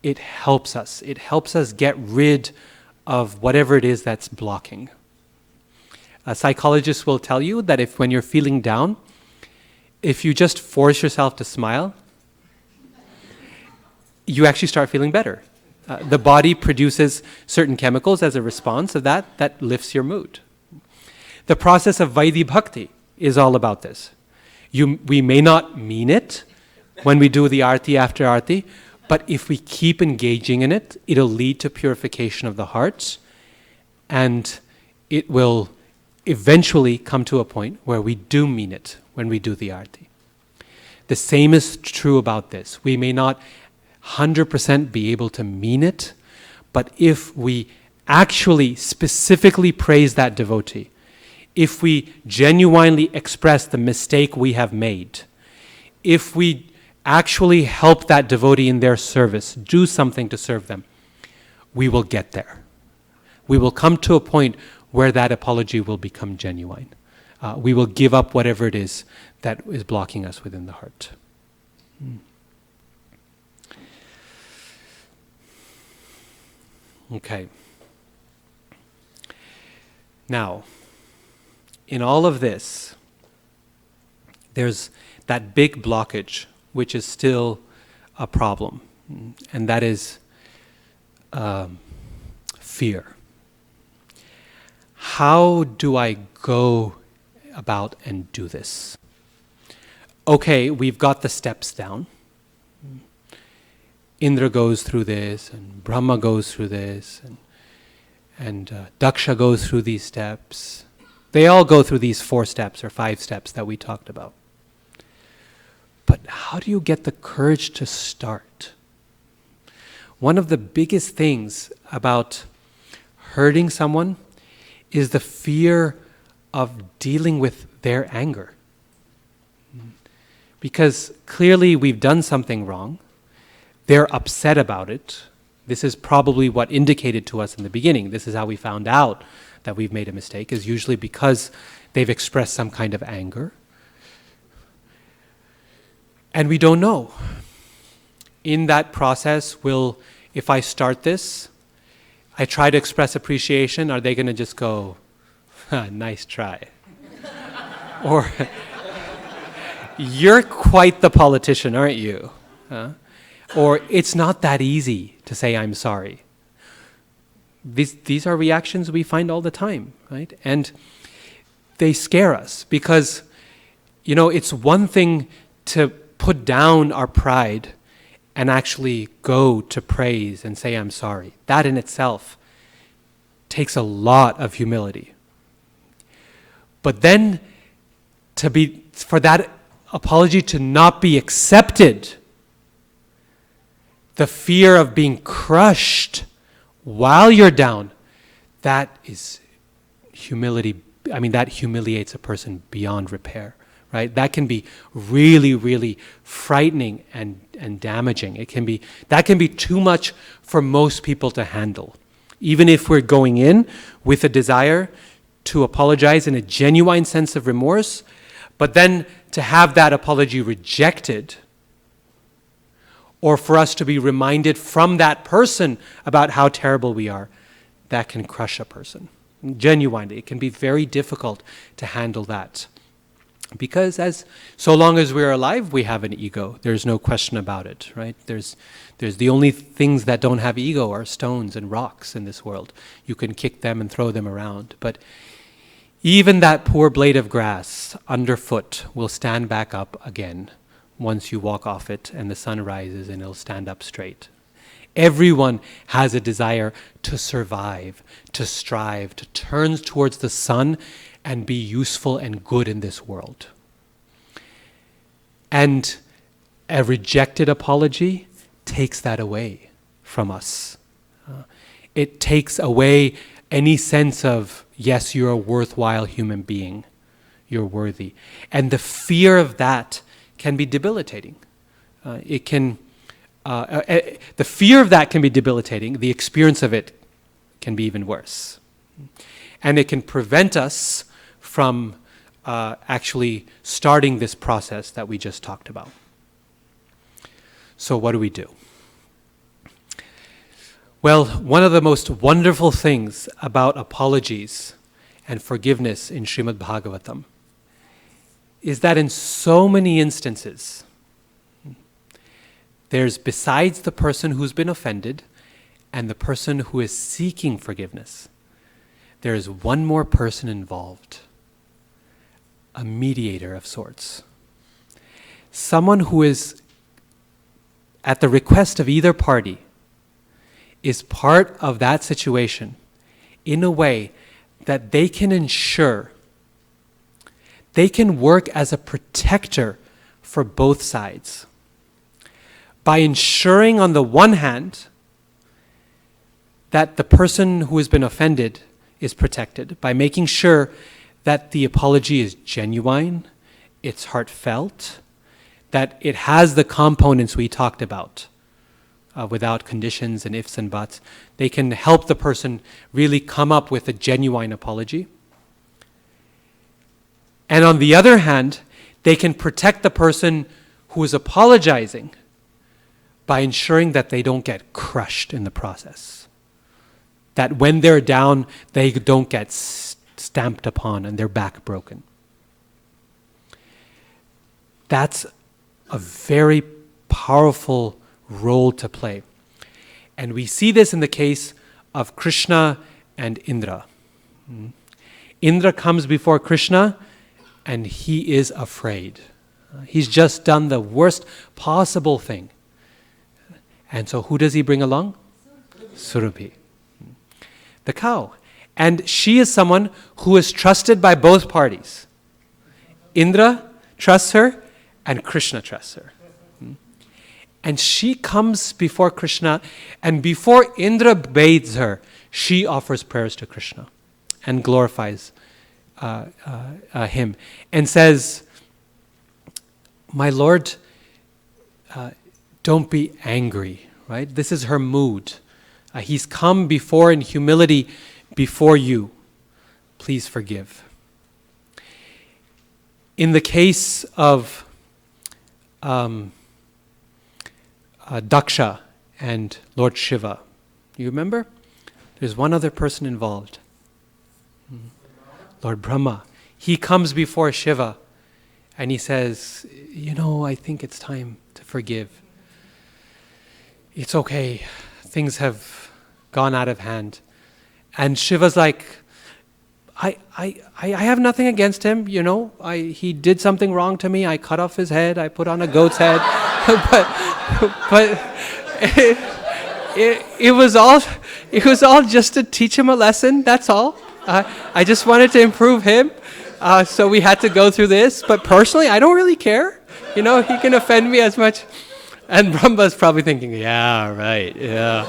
it helps us. It helps us get rid of whatever it is that's blocking. A psychologist will tell you that when you're feeling down, if you just force yourself to smile, you actually start feeling better. The body produces certain chemicals as a response of that lifts your mood. The process of Vaidhi Bhakti is all about this. We may not mean it when we do the arti after arti, but if we keep engaging in it, it'll lead to purification of the heart, and it will eventually come to a point where we do mean it when we do the arti. The same is true about this. We may not 100% be able to mean it, but if we actually specifically praise that devotee, if we genuinely express the mistake we have made, if we actually help that devotee in their service, do something to serve them, we will get there. We will come to a point where that apology will become genuine. We will give up whatever it is that is blocking us within the heart. Okay. Now, in all of this, there's that big blockage, which is still a problem, and that is fear. How do I go about and do this? Okay, we've got the steps down. Indra goes through this, and Brahma goes through this, and Daksha goes through these steps. They all go through these 4 steps or 5 steps that we talked about. But how do you get the courage to start? one of the biggest things about hurting someone is the fear of dealing with their anger. Because clearly we've done something wrong. They're upset about it. This is probably what indicated to us in the beginning. This is how we found out that we've made a mistake, is usually because they've expressed some kind of anger. And we don't know. In that process, if I start this, I try to express appreciation, are they going to just go, nice try? Or, you're quite the politician, aren't you? Or, it's not that easy to say I'm sorry. These are reactions we find all the time, right? And they scare us because, it's one thing to put down our pride and actually go to praise and say I'm sorry. That in itself takes a lot of humility. But then for that apology to not be accepted, the fear of being crushed while you're down, that is humility. I mean, that humiliates a person beyond repair, right? That can be really, really frightening and damaging. That can be too much for most people to handle. Even if we're going in with a desire to apologize in a genuine sense of remorse, but then to have that apology rejected, or for us to be reminded from that person about how terrible we are, that can crush a person. Genuinely, it can be very difficult to handle that. Because so long as we're alive, we have an ego. There's no question about it, right? There's the only things that don't have ego are stones and rocks in this world. You can kick them and throw them around. But even that poor blade of grass underfoot will stand back up again once you walk off it and the sun rises and it'll stand up straight. Everyone has a desire to survive, to strive, to turn towards the sun and be useful and good in this world. And a rejected apology takes that away from us. It takes away any sense of, yes, you're a worthwhile human being. You're worthy. And the fear of that can be debilitating. The fear of that can be debilitating. The experience of it can be even worse. And it can prevent us from actually starting this process that we just talked about. So what do we do? Well, one of the most wonderful things about apologies and forgiveness in Srimad Bhagavatam is that in so many instances, there's, besides the person who's been offended and the person who is seeking forgiveness, there is one more person involved, a mediator of sorts. Someone who is, at the request of either party, is part of that situation in a way that they can ensure, they can work as a protector for both sides. By ensuring, on the one hand, that the person who has been offended is protected, by making sure that the apology is genuine, it's heartfelt, that it has the components we talked about, without conditions and ifs and buts. They can help the person really come up with a genuine apology. And on the other hand, they can protect the person who is apologizing by ensuring that they don't get crushed in the process. That when they're down, they don't get stamped upon and their back broken. That's a very powerful role to play. And we see this in the case of Krishna and Indra. Indra comes before Krishna and he is afraid. He's just done the worst possible thing. And so who does he bring along? Surabhi, the cow. And she is someone who is trusted by both parties. Indra trusts her and Krishna trusts her. And she comes before Krishna, and before Indra bathes her, she offers prayers to Krishna and glorifies him and says, "My Lord, don't be angry," right? This is her mood. He's come before in humility before you. Please forgive. In the case of Daksha and Lord Shiva, you remember? There's one other person involved. Lord Brahma. He comes before Shiva and he says, I think it's time to forgive. It's okay. Things have gone out of hand. And Shiva's like, I have nothing against him, he did something wrong to me. I cut off his head. I put on a goat's head. but it was all just to teach him a lesson. That's all. I just wanted to improve him. So we had to go through this. But personally, I don't really care. He can offend me as much. And Brahma's probably thinking, yeah, right, yeah.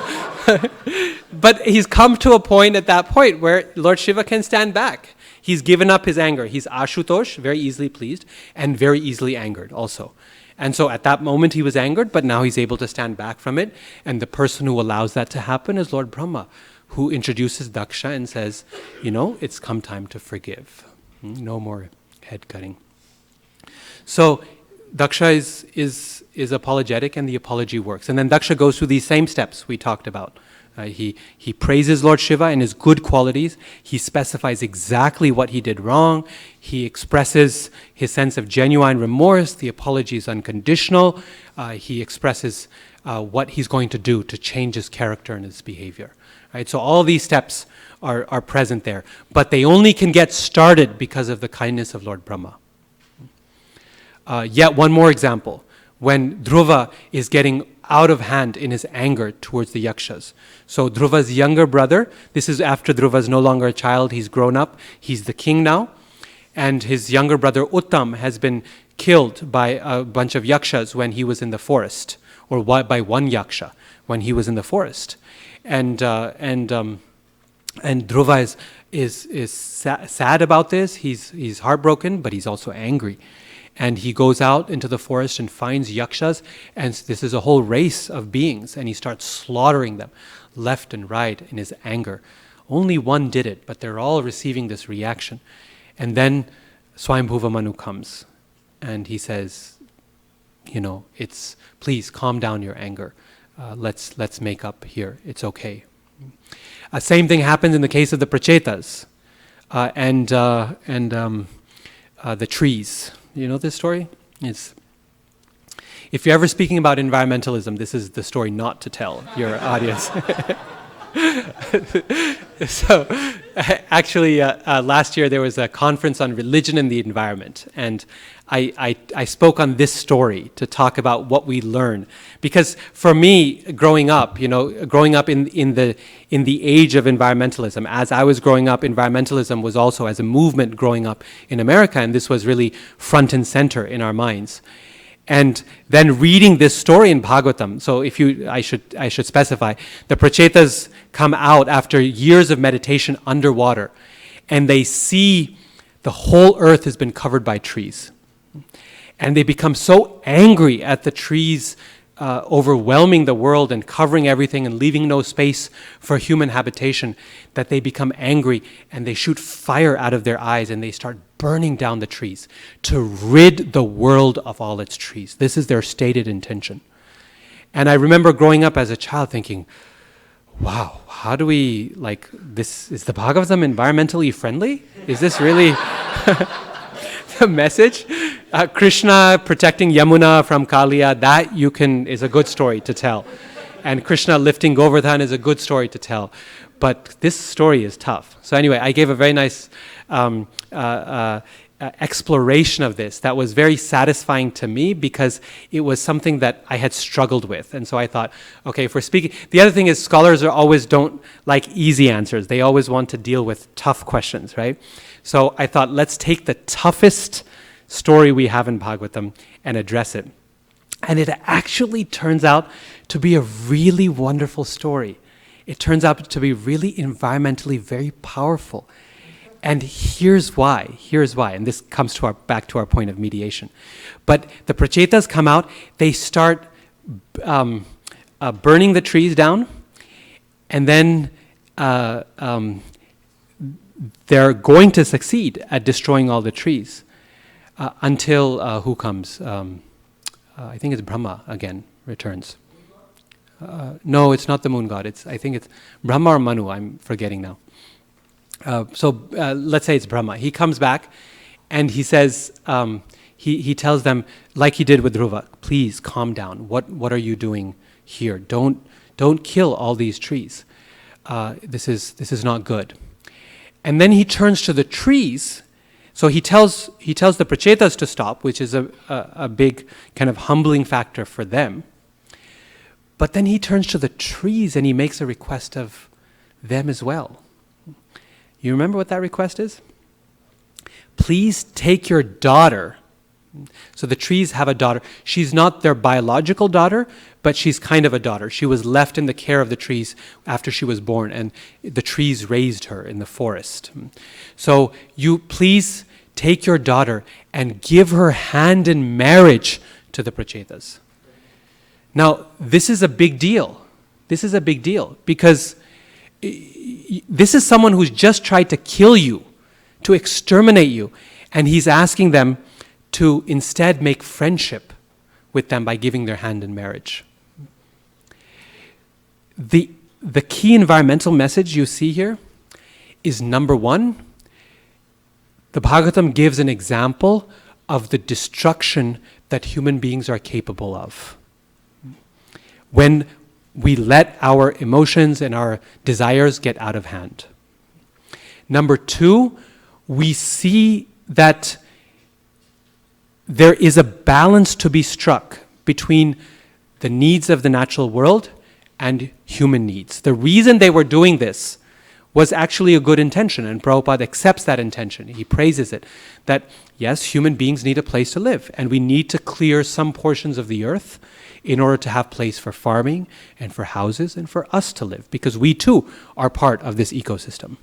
But he's come to a point at that point where Lord Shiva can stand back. He's given up his anger. He's Ashutosh, very easily pleased, and very easily angered also. And so at that moment he was angered, but now he's able to stand back from it. And the person who allows that to happen is Lord Brahma, who introduces Daksha and says, it's come time to forgive. No more head cutting. So Daksha is apologetic, and the apology works. And then Daksha goes through these same steps we talked about. He praises Lord Shiva and his good qualities. He specifies exactly what he did wrong. He expresses his sense of genuine remorse. The apology is unconditional. He expresses what he's going to do to change his character and his behavior. Right? So all these steps are present there. But they only can get started because of the kindness of Lord Brahma. Yet one more example. When Dhruva is getting out of hand in his anger towards the Yakshas. So Dhruva's younger brother, this is after Dhruva's no longer a child, he's grown up, he's the king now. And his younger brother Uttam has been killed by a bunch of Yakshas when he was in the forest, or by one Yaksha when he was in the forest. And Dhruva is sad about this, he's heartbroken, but he's also angry. And he goes out into the forest and finds yakshas, and this is a whole race of beings, and he starts slaughtering them left and right in his anger. Only one did it, but they're all receiving this reaction. And then Swayambhuva Manu comes, and he says, please calm down your anger. Let's make up here. It's okay. Same thing happens in the case of the Prachetas and the trees. You know this story? If you're ever speaking about environmentalism, this is the story not to tell your audience. So, actually, last year there was a conference on religion and the environment, and I spoke on this story to talk about what we learn. Because for me, growing up in the age of environmentalism, as I was growing up, environmentalism was also as a movement growing up in America, and this was really front and center in our minds. And then reading this story in Bhagavatam, so I should specify, the Prachetas come out after years of meditation underwater, and they see the whole earth has been covered by trees. And they become so angry at the trees overwhelming the world and covering everything and leaving no space for human habitation, that they become angry and they shoot fire out of their eyes and they start burning down the trees to rid the world of all its trees. This is their stated intention. And I remember growing up as a child thinking, wow, how do we, this, is the Bhagavatam environmentally friendly? Is this really the message? Krishna protecting Yamuna from Kaliya, that is a good story to tell. And Krishna lifting Govardhan is a good story to tell. But this story is tough. So anyway, I gave a very nice exploration of this that was very satisfying to me because it was something that I had struggled with. And so I thought, okay, if we're speaking... The other thing is scholars always don't like easy answers. They always want to deal with tough questions, right? So I thought, let's take the toughest story we have in Bhagavatam and address it. And it actually turns out to be a really wonderful story. It turns out to be really environmentally very powerful. And here's why. And this comes back to our point of mediation. But the prachetas come out, they start burning the trees down, and then they're going to succeed at destroying all the trees until who comes? I think it's Brahma again returns. No, it's not the moon god. I think it's Brahma or Manu. I'm forgetting now. So let's say it's Brahma. He comes back, and he says, he tells them, like he did with Dhruva, please calm down. What are you doing here? Don't kill all these trees. This is not good. And then he turns to the trees. So he tells the prachetas to stop, which is a big kind of humbling factor for them. But then he turns to the trees and he makes a request of them as well. You remember what that request is? Please take your daughter. So the trees have a daughter. She's not their biological daughter, but she's kind of a daughter. She was left in the care of the trees after she was born, and the trees raised her in the forest. So you please take your daughter and give her hand in marriage to the prachetas. Now, this is a big deal. This is a big deal because this is someone who's just tried to kill you, to exterminate you, and he's asking them to instead make friendship with them by giving their hand in marriage. The key environmental message you see here is, number one, the Bhagavatam gives an example of the destruction that human beings are capable of when we let our emotions and our desires get out of hand. Number two, we see that there is a balance to be struck between the needs of the natural world and human needs. The reason they were doing this was actually a good intention, and Prabhupada accepts that intention. He praises it, that yes, human beings need a place to live, and we need to clear some portions of the earth in order to have place for farming and for houses and for us to live, because we too are part of this ecosystem.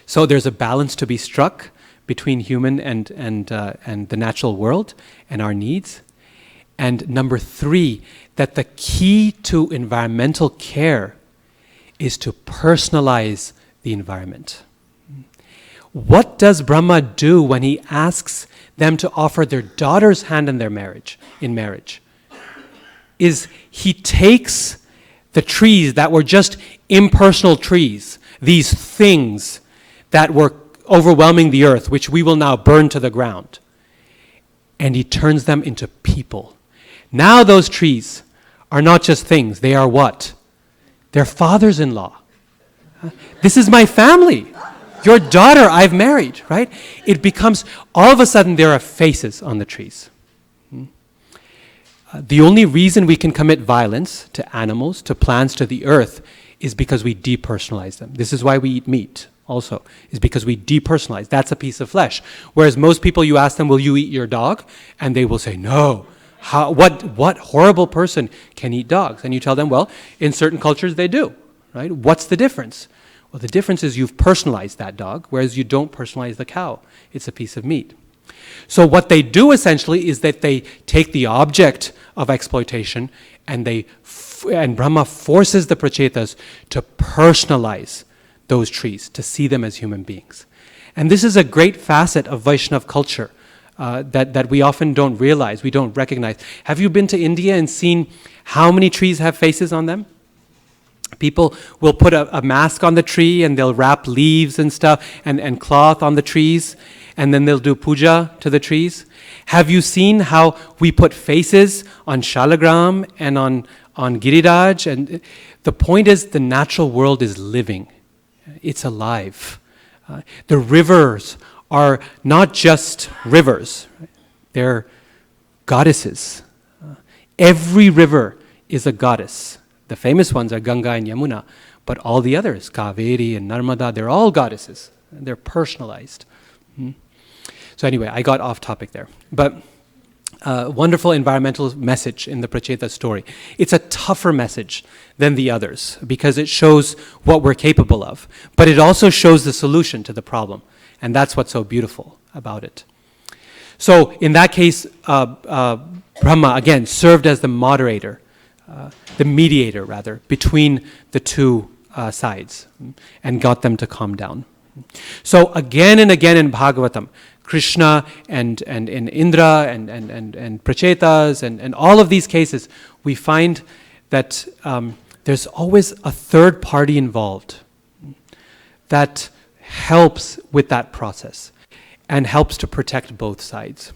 So there's a balance to be struck between human and the natural world and our needs. And number three, that the key to environmental care is to personalize the environment. What does Brahma do when he asks them to offer their daughter's hand in marriage? Is he takes the trees that were just impersonal trees, these things that were overwhelming the earth, which we will now burn to the ground, and he turns them into people. Now those trees are not just things, they are what? They're fathers-in-law. This is my family. Your daughter I've married, right? It becomes, all of a sudden there are faces on the trees. The only reason we can commit violence to animals, to plants, to the earth, is because we depersonalize them. This is why we eat meat also, is because we depersonalize. That's a piece of flesh. Whereas most people, you ask them, will you eat your dog? And they will say, no. What horrible person can eat dogs? And you tell them, well, in certain cultures they do, right? What's the difference? Well, the difference is you've personalized that dog, whereas you don't personalize the cow. It's a piece of meat. So what they do essentially is that they take the object of exploitation and Brahma forces the prachetas to personalize those trees, to see them as human beings. And this is a great facet of Vaishnav culture that we often don't realize, we don't recognize. Have you been to India and seen how many trees have faces on them? People will put a mask on the tree and they'll wrap leaves and stuff and cloth on the trees, and then they'll do puja to the trees. Have you seen how we put faces on Shalagram and on Giriraj? And the point is, the natural world is living. It's alive. The rivers are not just rivers. They're goddesses. Every river is a goddess. The famous ones are Ganga and Yamuna, but all the others, Kaveri and Narmada, they're all goddesses. They're personalized. So anyway, I got off topic there. But wonderful environmental message in the Pracheta story. It's a tougher message than the others because it shows what we're capable of, but it also shows the solution to the problem, and that's what's so beautiful about it. So in that case, Brahma, again, served as the moderator, the mediator, rather, between the two sides and got them to calm down. So again and again in Bhagavatam, Krishna and Indra and Prachetas and all of these cases, we find that there's always a third party involved that helps with that process and helps to protect both sides.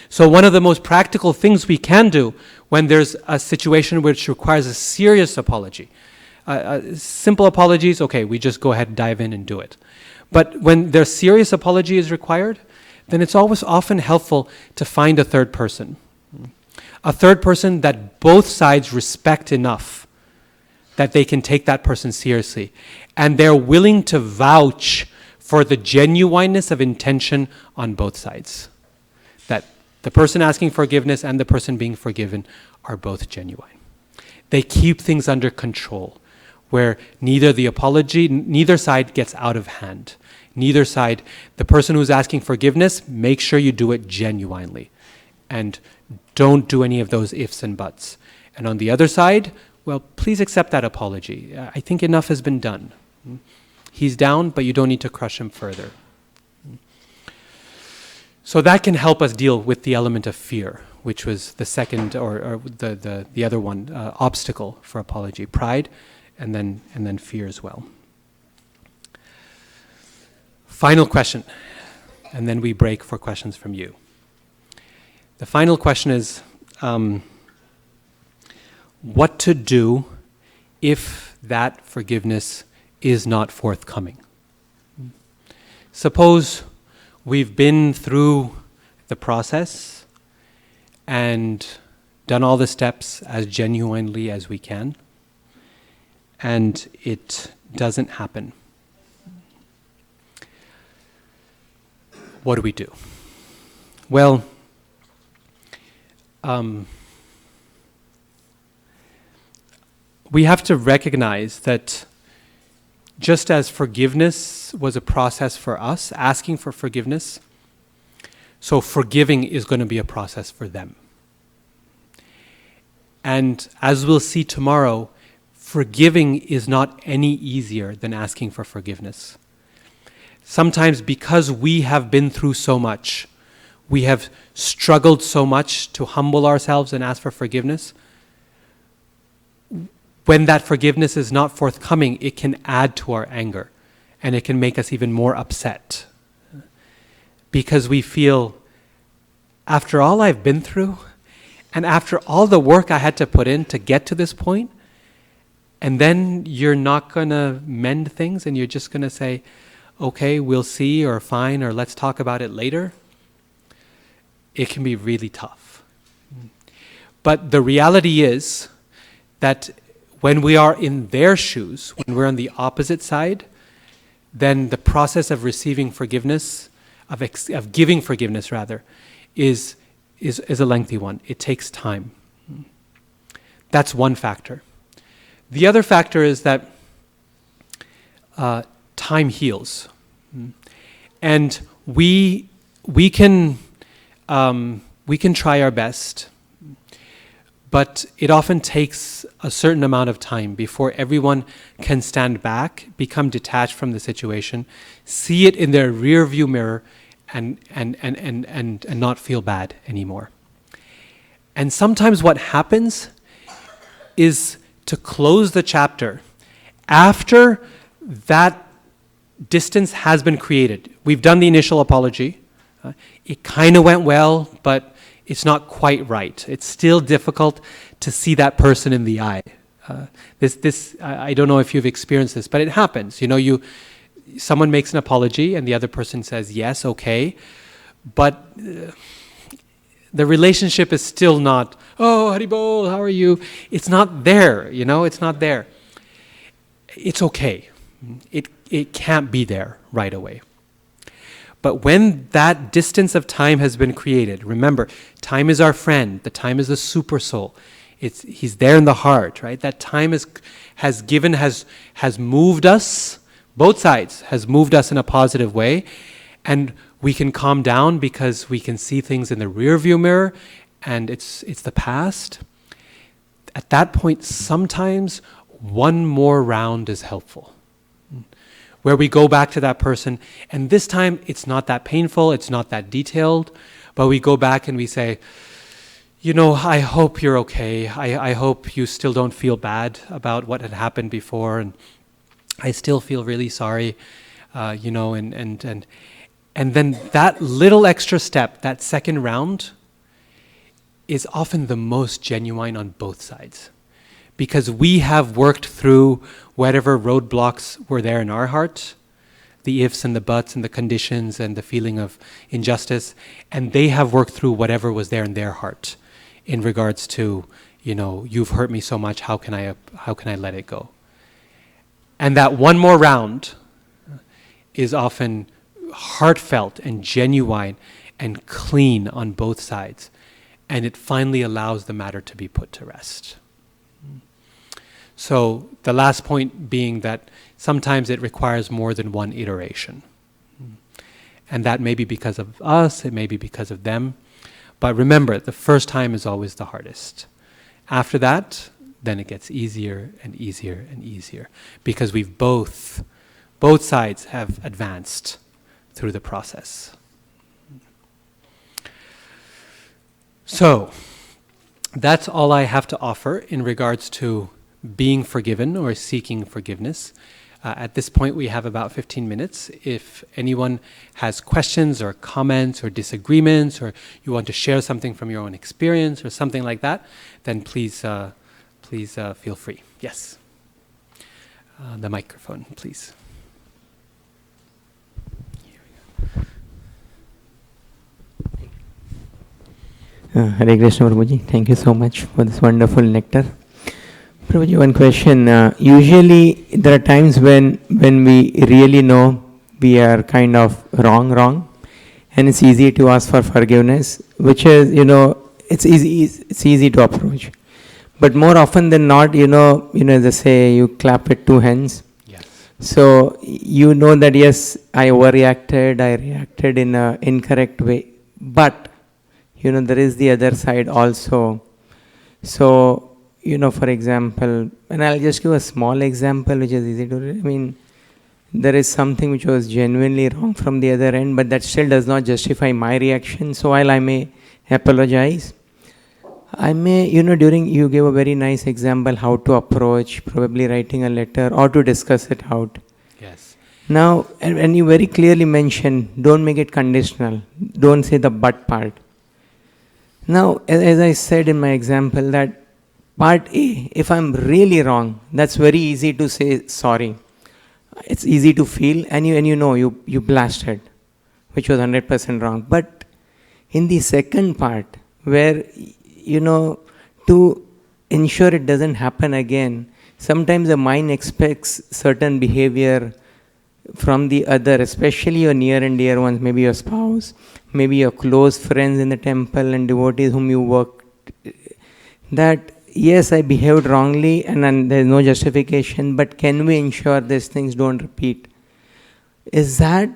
So one of the most practical things we can do when there's a situation which requires a serious apology, simple apologies, okay, we just go ahead and dive in and do it. But when there's serious apology is required, then it's always often helpful to find a third person. A third person that both sides respect enough that they can take that person seriously. And they're willing to vouch for the genuineness of intention on both sides. That the person asking forgiveness and the person being forgiven are both genuine. They keep things under control, where neither side gets out of hand. Neither side, the person who's asking forgiveness, make sure you do it genuinely. And don't do any of those ifs and buts. And on the other side, well, please accept that apology. I think enough has been done. He's down, but you don't need to crush him further. So that can help us deal with the element of fear, which was the second, or the other one, obstacle for apology. Pride, and then fear as well. Final question, and then we break for questions from you. The final question is, what to do if that forgiveness is not forthcoming? Suppose we've been through the process and done all the steps as genuinely as we can, and it doesn't happen. What do we do? Well, we have to recognize that just as forgiveness was a process for us, asking for forgiveness, so forgiving is going to be a process for them. And as we'll see tomorrow, forgiving is not any easier than asking for forgiveness. Sometimes because we have been through so much, we have struggled so much to humble ourselves and ask for forgiveness. When that forgiveness is not forthcoming, it can add to our anger, and it can make us even more upset. Because we feel, after all I've been through, and after all the work I had to put in to get to this point, and then you're not going to mend things, and you're just going to say, okay, we'll see, or fine, or let's talk about it later. It can be really tough. But the reality is that when we are in their shoes, when we're on the opposite side, then the process of receiving forgiveness, of giving forgiveness rather, is a lengthy one. It takes time. That's one factor. The other factor is that time heals, and we can try our best, but it often takes a certain amount of time before everyone can stand back, become detached from the situation, see it in their rear view mirror, and not feel bad anymore. And sometimes what happens is to close the chapter after that distance has been created. We've done the initial apology. It kind of went well, but it's not quite right. It's still difficult to see that person in the eye. I don't know if you've experienced this, but it happens. You know, someone makes an apology and the other person says, yes, okay, but the relationship is still not, oh, Haribol, how are you? It's not there, you know, it's not there. It's okay. It can't be there right away. But when that distance of time has been created, remember, time is our friend. The time is the super soul. He's there in the heart, right? That time has moved us, both sides, has moved us in a positive way. And we can calm down because we can see things in the rear view mirror, and it's the past. At that point, sometimes one more round is helpful, where we go back to that person, and this time it's not that painful, it's not that detailed, but we go back and we say, I hope you're okay. I hope you still don't feel bad about what had happened before, and I still feel really sorry, and then that little extra step, that second round, is often the most genuine on both sides. Because we have worked through whatever roadblocks were there in our heart, the ifs and the buts and the conditions and the feeling of injustice, and they have worked through whatever was there in their heart in regards to, you've hurt me so much, how can I let it go? And that one more round is often heartfelt and genuine and clean on both sides. And it finally allows the matter to be put to rest. So the last point being that sometimes it requires more than one iteration. And that may be because of us, it may be because of them. But remember, the first time is always the hardest. After that, then it gets easier and easier and easier. Because both sides have advanced through the process. So, that's all I have to offer in regards to being forgiven or seeking forgiveness. At this point, we have about 15 minutes. If anyone has questions or comments or disagreements, or you want to share something from your own experience or something like that, then please feel free. Yes. The microphone, please. Hare Krishna Prabhuji, thank you so much for this wonderful nectar. Prabhuji, one question. Usually there are times when we really know we are kind of wrong, and it's easy to ask for forgiveness, which is, it's easy to approach. But more often than not, as they say, you clap with two hands. Yes. So you know that yes, I overreacted, I reacted in an incorrect way, but there is the other side also. So, for example, and I'll just give a small example which is easy to read. There is something which was genuinely wrong from the other end, but that still does not justify my reaction. So while I may apologize, I may, you gave a very nice example how to approach, probably writing a letter or to discuss it out. Yes. Now, and you very clearly mentioned, don't make it conditional. Don't say the but part. Now, as I said in my example, that part A, if I'm really wrong, that's very easy to say sorry. It's easy to feel, and you blasted, which was 100% wrong. But in the second part, where, to ensure it doesn't happen again, sometimes the mind expects certain behavior from the other, especially your near and dear ones, maybe your spouse, maybe your close friends in the temple and devotees whom you work, that yes, I behaved wrongly and there is no justification, but can we ensure these things don't repeat? Is that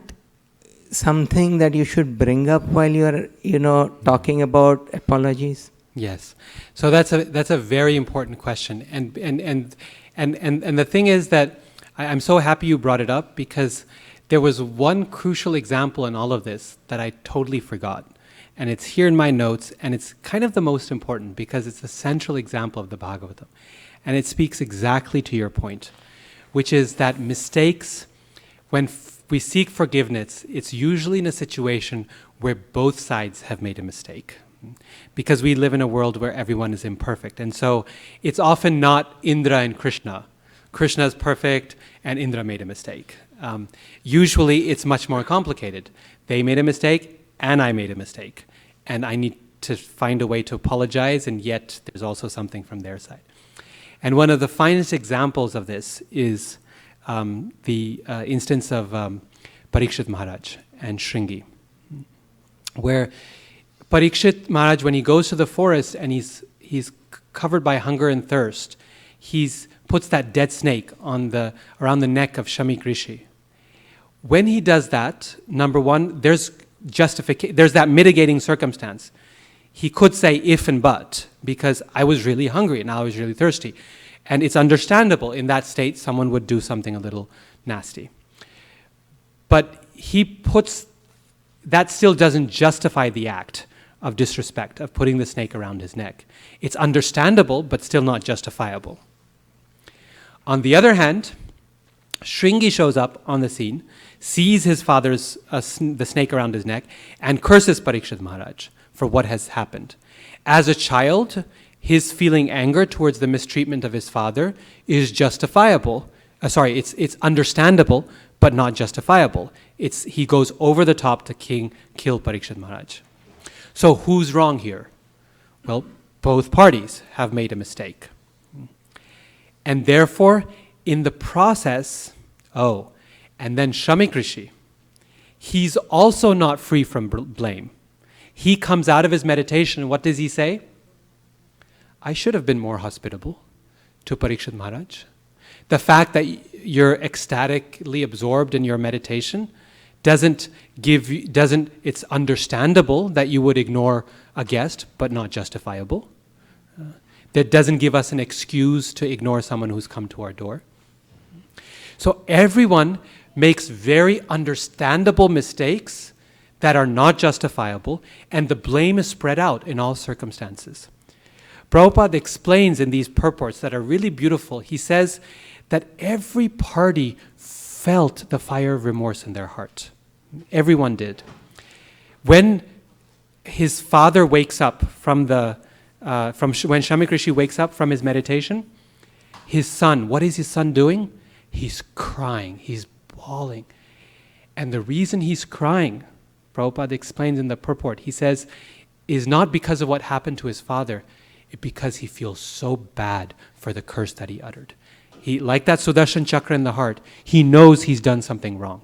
something that you should bring up while you are, talking about apologies? Yes. So that's a very important question, and the thing is that I'm so happy you brought it up, because there was one crucial example in all of this that I totally forgot. And it's here in my notes, and it's kind of the most important because it's a central example of the Bhagavatam. And it speaks exactly to your point, which is that mistakes, when we seek forgiveness, it's usually in a situation where both sides have made a mistake. Because we live in a world where everyone is imperfect. And so it's often not Indra and Krishna. Krishna is perfect and Indra made a mistake. Usually it's much more complicated. They made a mistake and I made a mistake. And I need to find a way to apologize, and yet there's also something from their side. And one of the finest examples of this is the instance of Parikshit Maharaj. and Shringi, where Parikshit Maharaj, when he goes to the forest and he's covered by hunger and thirst, puts that dead snake around the neck of Shamik Rishi. When he does that, number one, there's that mitigating circumstance. He could say if and but, because I was really hungry and I was really thirsty. And it's understandable in that state someone would do something a little nasty. But that still doesn't justify the act of disrespect, of putting the snake around his neck. It's understandable, but still not justifiable. On the other hand, Shringi shows up on the scene, sees his father's the snake around his neck, and curses Parikshit Maharaj for what has happened. As a child, his feeling anger towards the mistreatment of his father is justifiable. It's understandable, but not justifiable. He goes over the top to kill Parikshit Maharaj. So who's wrong here? Well, both parties have made a mistake. And therefore, in the process, and then Shamik Rishi, he's also not free from blame. He comes out of his meditation, and what does he say? I should have been more hospitable to Parikshit Maharaj. The fact that you're ecstatically absorbed in your meditation it's understandable that you would ignore a guest, but not justifiable. That doesn't give us an excuse to ignore someone who's come to our door. So everyone makes very understandable mistakes that are not justifiable, and the blame is spread out in all circumstances. Prabhupada explains in these purports that are really beautiful, he says that every party felt the fire of remorse in their heart. Everyone did. When his father wakes up when Shamik Rishi wakes up from his meditation, his son, what is his son doing? He's crying, he's bawling. And the reason he's crying, Prabhupada explains in the purport, he says, is not because of what happened to his father, it's because he feels so bad for the curse that he uttered. Like that Sudarshan chakra in the heart, he knows he's done something wrong.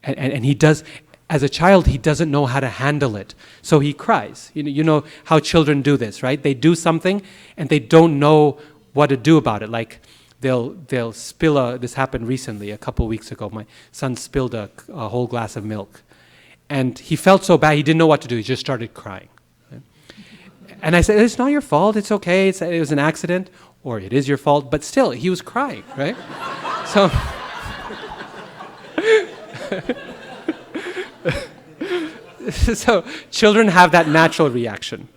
And he does, as a child, he doesn't know how to handle it. So he cries. You know how children do this, right? They do something and they don't know what to do about it. Like they'll spill this happened recently, a couple weeks ago. My son spilled a whole glass of milk. And he felt so bad, he didn't know what to do. He just started crying. And I said, it's not your fault, it's okay, it was an accident. Or it is your fault, but still, he was crying, right? So children have that natural reaction.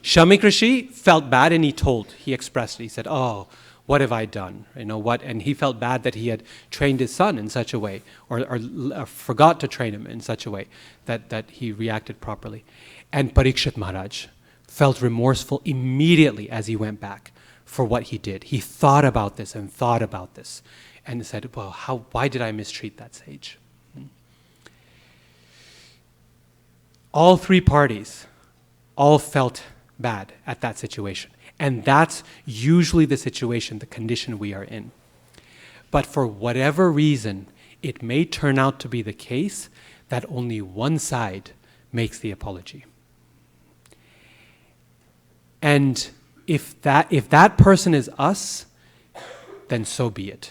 Shamik Rishi felt bad and he expressed it. He said, oh, what have I done? And he felt bad that he had trained his son in such a way, or forgot to train him in such a way that he reacted properly. And Parikshit Maharaj felt remorseful immediately as he went back for what he did. He thought about this and said, well, why did I mistreat that sage? All three parties all felt bad at that situation. And that's usually the situation, the condition we are in. But for whatever reason, it may turn out to be the case that only one side makes the apology. And if that person is us, then so be it.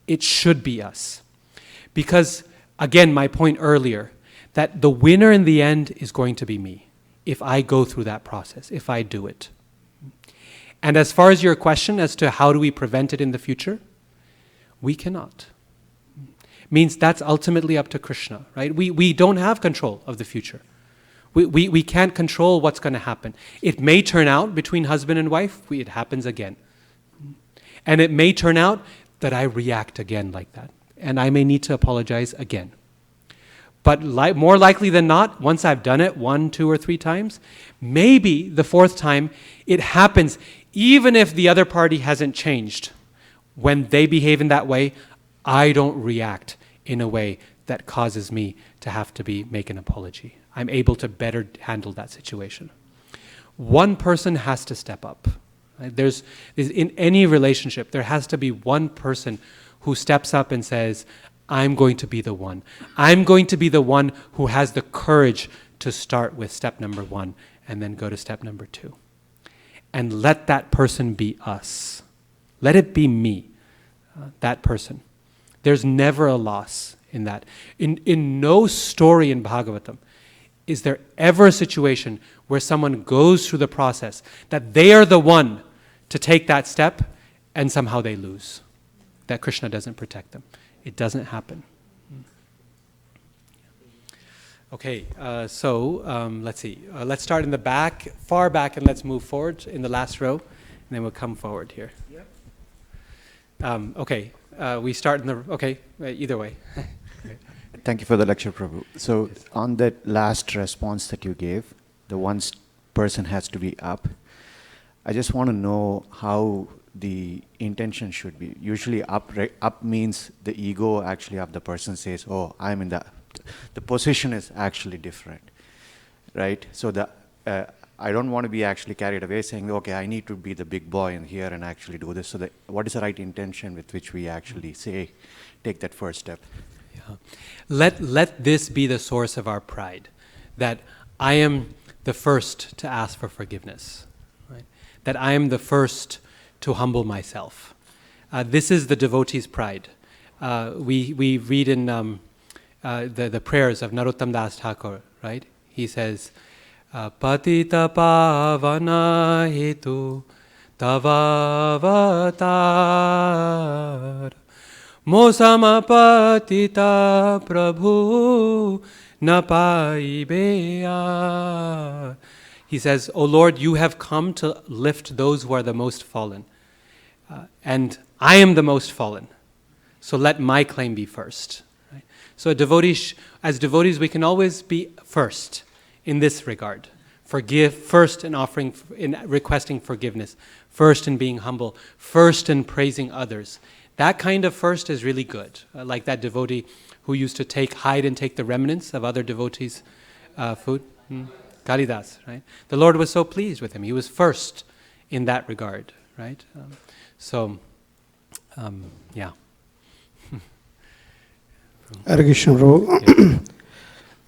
It should be us. Because, again, my point earlier, that the winner in the end is going to be me, if I go through that process, if I do it. And as far as your question as to how do we prevent it in the future, we cannot. Means that's ultimately up to Krishna, right? We don't have control of the future. We can't control what's going to happen. It may turn out between husband and wife, it happens again. And it may turn out that I react again like that. And I may need to apologize again. But more likely than not, once I've done it 1, 2, or 3 times, maybe the 4th time, it happens even if the other party hasn't changed. When they behave in that way, I don't react in a way that causes me to have to make an apology. I'm able to better handle that situation. One person has to step up. Right? In any relationship, there has to be one person who steps up and says, I'm going to be the one. I'm going to be the one who has the courage to start with step number 1 and then go to step number 2. And let that person be us. Let it be me, that person. There's never a loss in that. In no story in Bhagavatam is there ever a situation where someone goes through the process that they are the one to take that step and somehow they lose, that Krishna doesn't protect them. It doesn't happen. Okay, let's see. Let's start in the back, far back, and let's move forward in the last row, and then we'll come forward here. Yep. We start in the, either way. Thank you for the lecture, Prabhu. So on that last response that you gave, the one person has to be up. I just want to know how the intention should be. Usually up means the ego actually of the person says, oh, I'm in the position is actually different, right? So I don't want to be actually carried away saying, okay, I need to be the big boy in here and actually do this. So what is the right intention with which we actually take that first step? Yeah. Let this be the source of our pride, that I am the first to ask for forgiveness, right? That I am the first to humble myself. This is the devotee's pride. We read in the prayers of Narottam Das Thakur, right? He says, Patita pavana hetu tavavatar Mosama patita prabhu napaibeya. He says, O Lord, you have come to lift those who are the most fallen. And I am the most fallen. So let my claim be first. Right? So as devotees, we can always be first in this regard. Forgive first in requesting forgiveness, first in being humble, first in praising others. That kind of first is really good. Like that devotee who used to hide and take the remnants of other devotees' food. Kalidas, right? The Lord was so pleased with him. He was first in that regard, right? Yeah. Hare Krishna, Prabhu.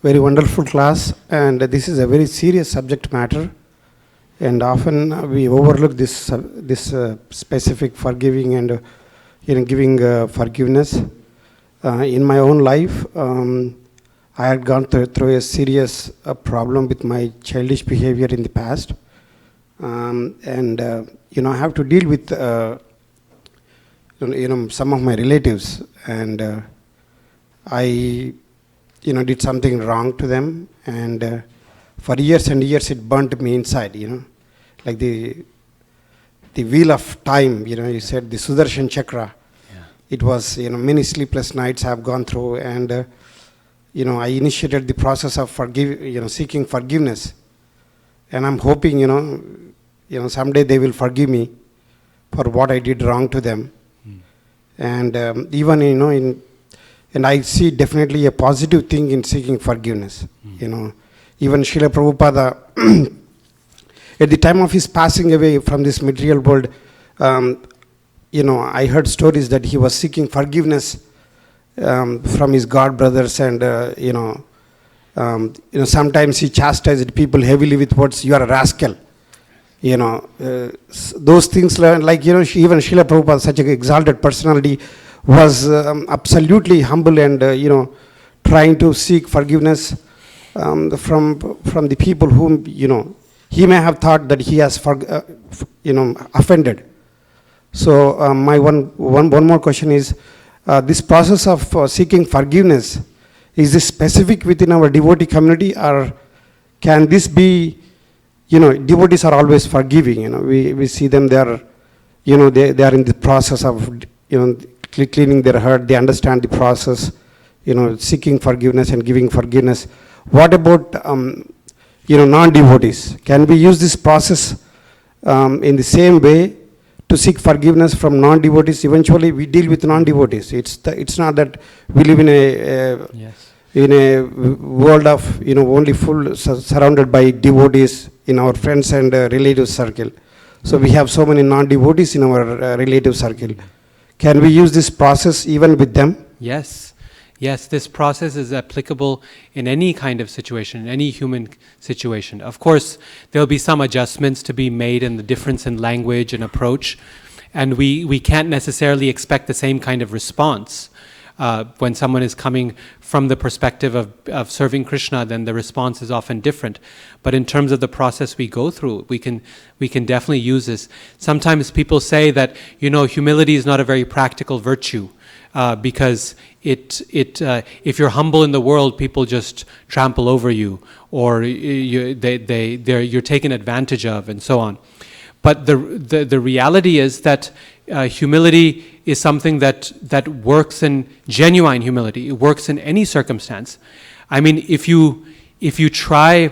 Very wonderful class, and this is a very serious subject matter, and often we overlook this specific forgiving and giving forgiveness. In my own life, I had gone through a serious problem with my childish behavior in the past, and I have to deal with some of my relatives, and I did something wrong to them, and for years and years it burnt me inside, like the wheel of time, you said the Sudarshan Chakra. Yeah. It was, many sleepless nights I have gone through, and I initiated the process of seeking forgiveness, and I'm hoping, someday they will forgive me for what I did wrong to them, and even and I see definitely a positive thing in seeking forgiveness. Even Srila Prabhupada, at the time of his passing away from this material world, I heard stories that he was seeking forgiveness from his god brothers, and sometimes he chastised people heavily with words, "You are a rascal." Those things, like even Srila Prabhupada, such an exalted personality, was absolutely humble and trying to seek forgiveness from the people whom he may have thought that he has offended. So my one more question is, this process of seeking forgiveness, is this specific within our devotee community, or can this be, devotees are always forgiving, we see them, they are in the process of cleaning their heart, they understand the process, seeking forgiveness and giving forgiveness. What about non-devotees? Can we use this process in the same way to seek forgiveness from non-devotees? Eventually we deal with non-devotees. It's not that we live in a world of only surrounded by devotees in our friends and relative circle. So we have so many non-devotees in our relative circle. Can we use this process even with them? Yes. Yes, this process is applicable in any kind of situation, in any human situation. Of course, there'll be some adjustments to be made in the difference in language and approach, and we can't necessarily expect the same kind of response. When someone is coming from the perspective of serving Krishna, then the response is often different. But in terms of the process we go through, we can definitely use this. Sometimes people say that, humility is not a very practical virtue, because if you're humble in the world, people just trample over you, or you're taken advantage of, and so on. But the reality is that humility is something that works in genuine humility. It works in any circumstance. I mean, if you try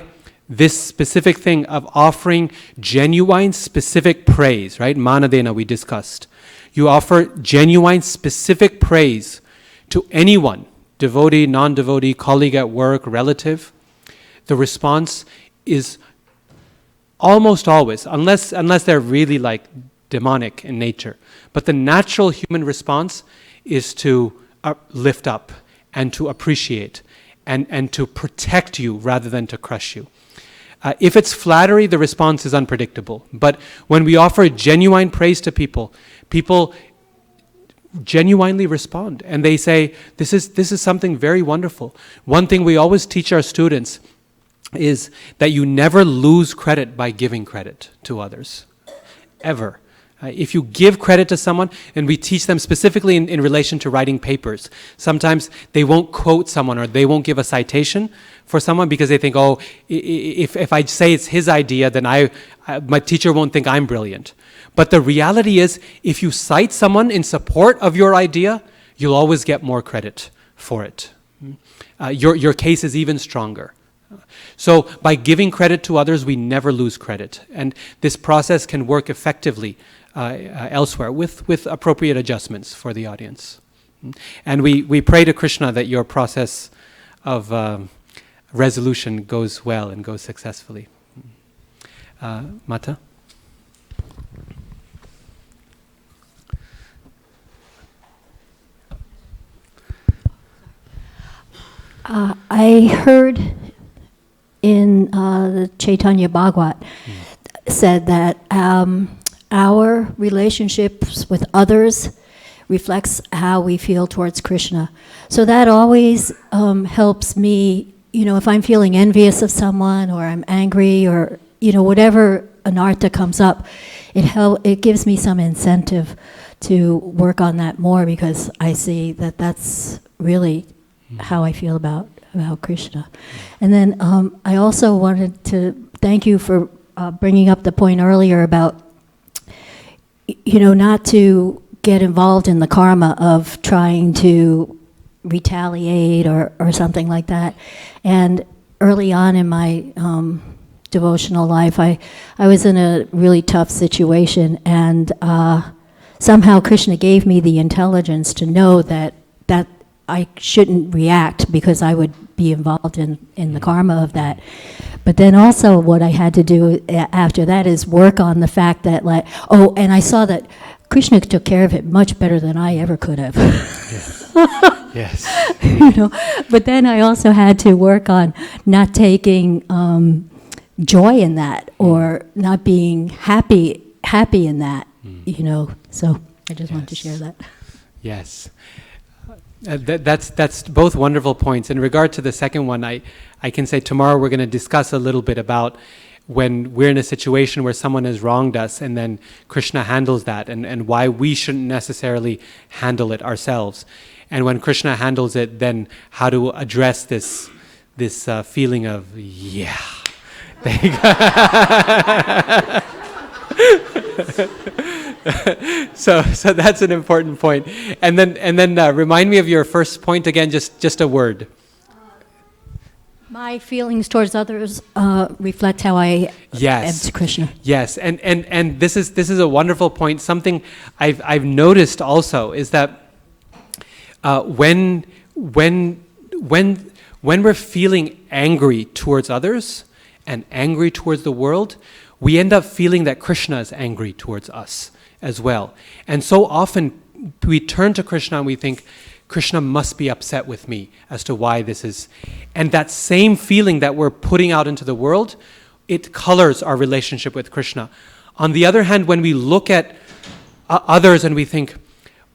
this specific thing of offering genuine, specific praise, right? Manadena we discussed. You offer genuine, specific praise to anyone, devotee, non-devotee, colleague at work, relative. The response is almost always, unless they're really like demonic in nature. But the natural human response is to lift up and to appreciate and to protect you rather than to crush you. If it's flattery, the response is unpredictable. But when we offer genuine praise to people genuinely respond, and they say, this is something very wonderful. One thing we always teach our students is that you never lose credit by giving credit to others, ever. If you give credit to someone, and we teach them specifically in relation to writing papers, sometimes they won't quote someone or they won't give a citation for someone because they think, oh, if I say it's his idea, then my teacher won't think I'm brilliant. But the reality is, if you cite someone in support of your idea, you'll always get more credit for it. Your case is even stronger. So by giving credit to others, we never lose credit. And this process can work effectively elsewhere with appropriate adjustments for the audience. And we pray to Krishna that your process of resolution goes well and goes successfully. Mata? I heard in the Chaitanya Bhagavat said that our relationships with others reflects how we feel towards Krishna. So that always helps me, if I'm feeling envious of someone or I'm angry or, whatever anartha comes up, it gives me some incentive to work on that more because I see that that's really how I feel about Krishna. And then I also wanted to thank you for bringing up the point earlier about, not to get involved in the karma of trying to retaliate or something like that. And early on in my devotional life, I was in a really tough situation, and somehow Krishna gave me the intelligence to know that I shouldn't react because I would be involved in the karma of that. But then also what I had to do after that is work on the fact that and I saw that Krishna took care of it much better than I ever could have. Yes. But then I also had to work on not taking joy in that or not being happy in that, So I just wanted to share that. Yes. That's both wonderful points. In regard to the second one, I can say tomorrow we're going to discuss a little bit about when we're in a situation where someone has wronged us and then Krishna handles that and why we shouldn't necessarily handle it ourselves. And when Krishna handles it, then how to address this feeling of, yeah. So that's an important point. And then remind me of your first point again, just a word. My feelings towards others reflect how I am to Krishna. Yes, and this is a wonderful point. Something I've noticed also is that when we're feeling angry towards others and angry towards the world, we end up feeling that Krishna is angry towards us as well. And so often we turn to Krishna and we think, Krishna must be upset with me as to why this is. And that same feeling that we're putting out into the world, it colors our relationship with Krishna. On the other hand, when we look at others and we think,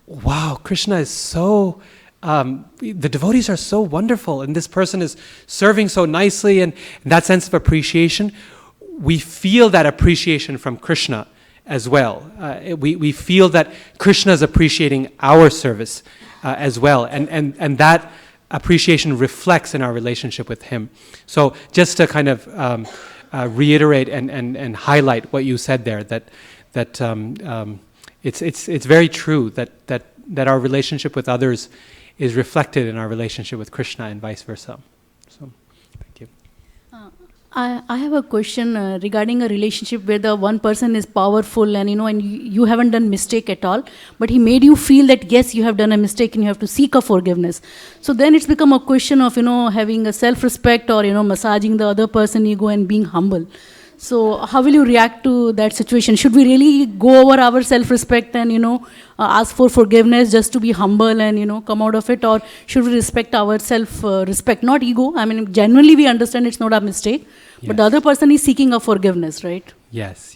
wow, Krishna is so, the devotees are so wonderful, and this person is serving so nicely, and that sense of appreciation, we feel that appreciation from Krishna as well. We feel that Krishna is appreciating our service as well, and that appreciation reflects in our relationship with Him. So just to kind of reiterate and highlight what you said there, that it's very true that our relationship with others is reflected in our relationship with Krishna and vice versa. So, thank you. I have a question regarding a relationship where the one person is powerful and you haven't done mistake at all, but he made you feel that yes, you have done a mistake and you have to seek a forgiveness. So then it's become a question of having a self-respect or massaging the other person ego and being humble. So how will you react to that situation? Should we really go over our self-respect and ask for forgiveness just to be humble and come out of it, or should we respect our self-respect, not ego? I mean, genuinely we understand it's not a mistake, but the other person is seeking a forgiveness, right? Yes.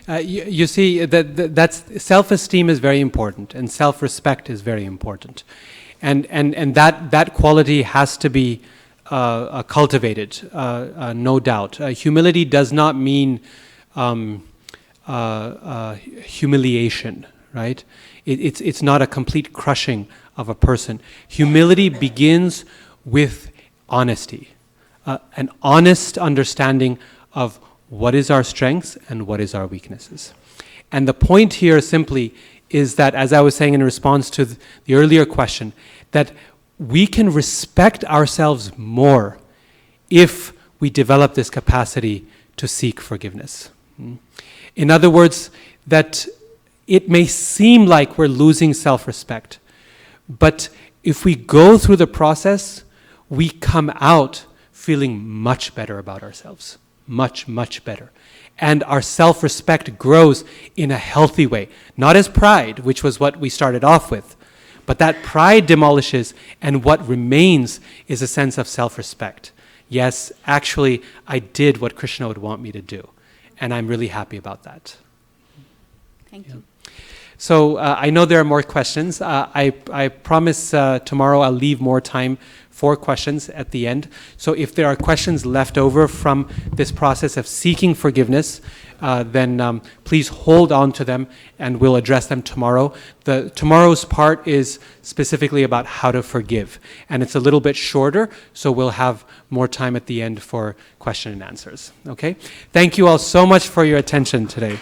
You see, that's self-esteem is very important, and self-respect is very important, and that quality has to be cultivated, no doubt. Humility does not mean humiliation, right? It's not a complete crushing of a person. Humility begins with honesty, an honest understanding of what is our strengths and what is our weaknesses. And the point here simply is that, as I was saying in response to the earlier question, that we can respect ourselves more if we develop this capacity to seek forgiveness. In other words, that it may seem like we're losing self-respect, but if we go through the process, we come out feeling much better about ourselves, much, much better. And our self-respect grows in a healthy way, not as pride, which was what we started off with, but that pride demolishes, and what remains is a sense of self-respect. Yes, actually, I did what Krishna would want me to do, and I'm really happy about that. Thank you. So I know there are more questions. I promise tomorrow I'll leave more time for questions at the end. So if there are questions left over from this process of seeking forgiveness, then please hold on to them and we'll address them tomorrow. Tomorrow's part is specifically about how to forgive, and it's a little bit shorter, so we'll have more time at the end for question and answers. Okay? Thank you all so much for your attention today.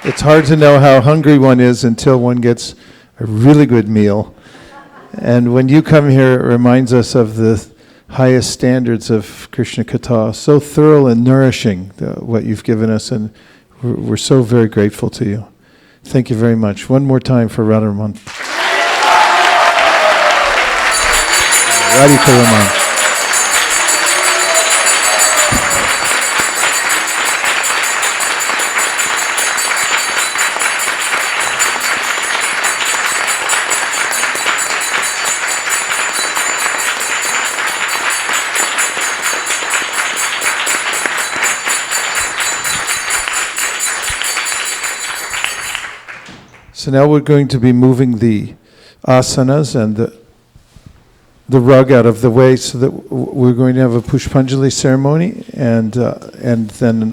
It's hard to know how hungry one is until one gets a really good meal. And when you come here, it reminds us of the highest standards of Krishna Katha. So thorough and nourishing, what you've given us, and we're so very grateful to you. Thank you very much. One more time for Radhika Raman. Radhika Raman. So now we're going to be moving the asanas and the rug out of the way, so that we're going to have a Pushpanjali ceremony and then an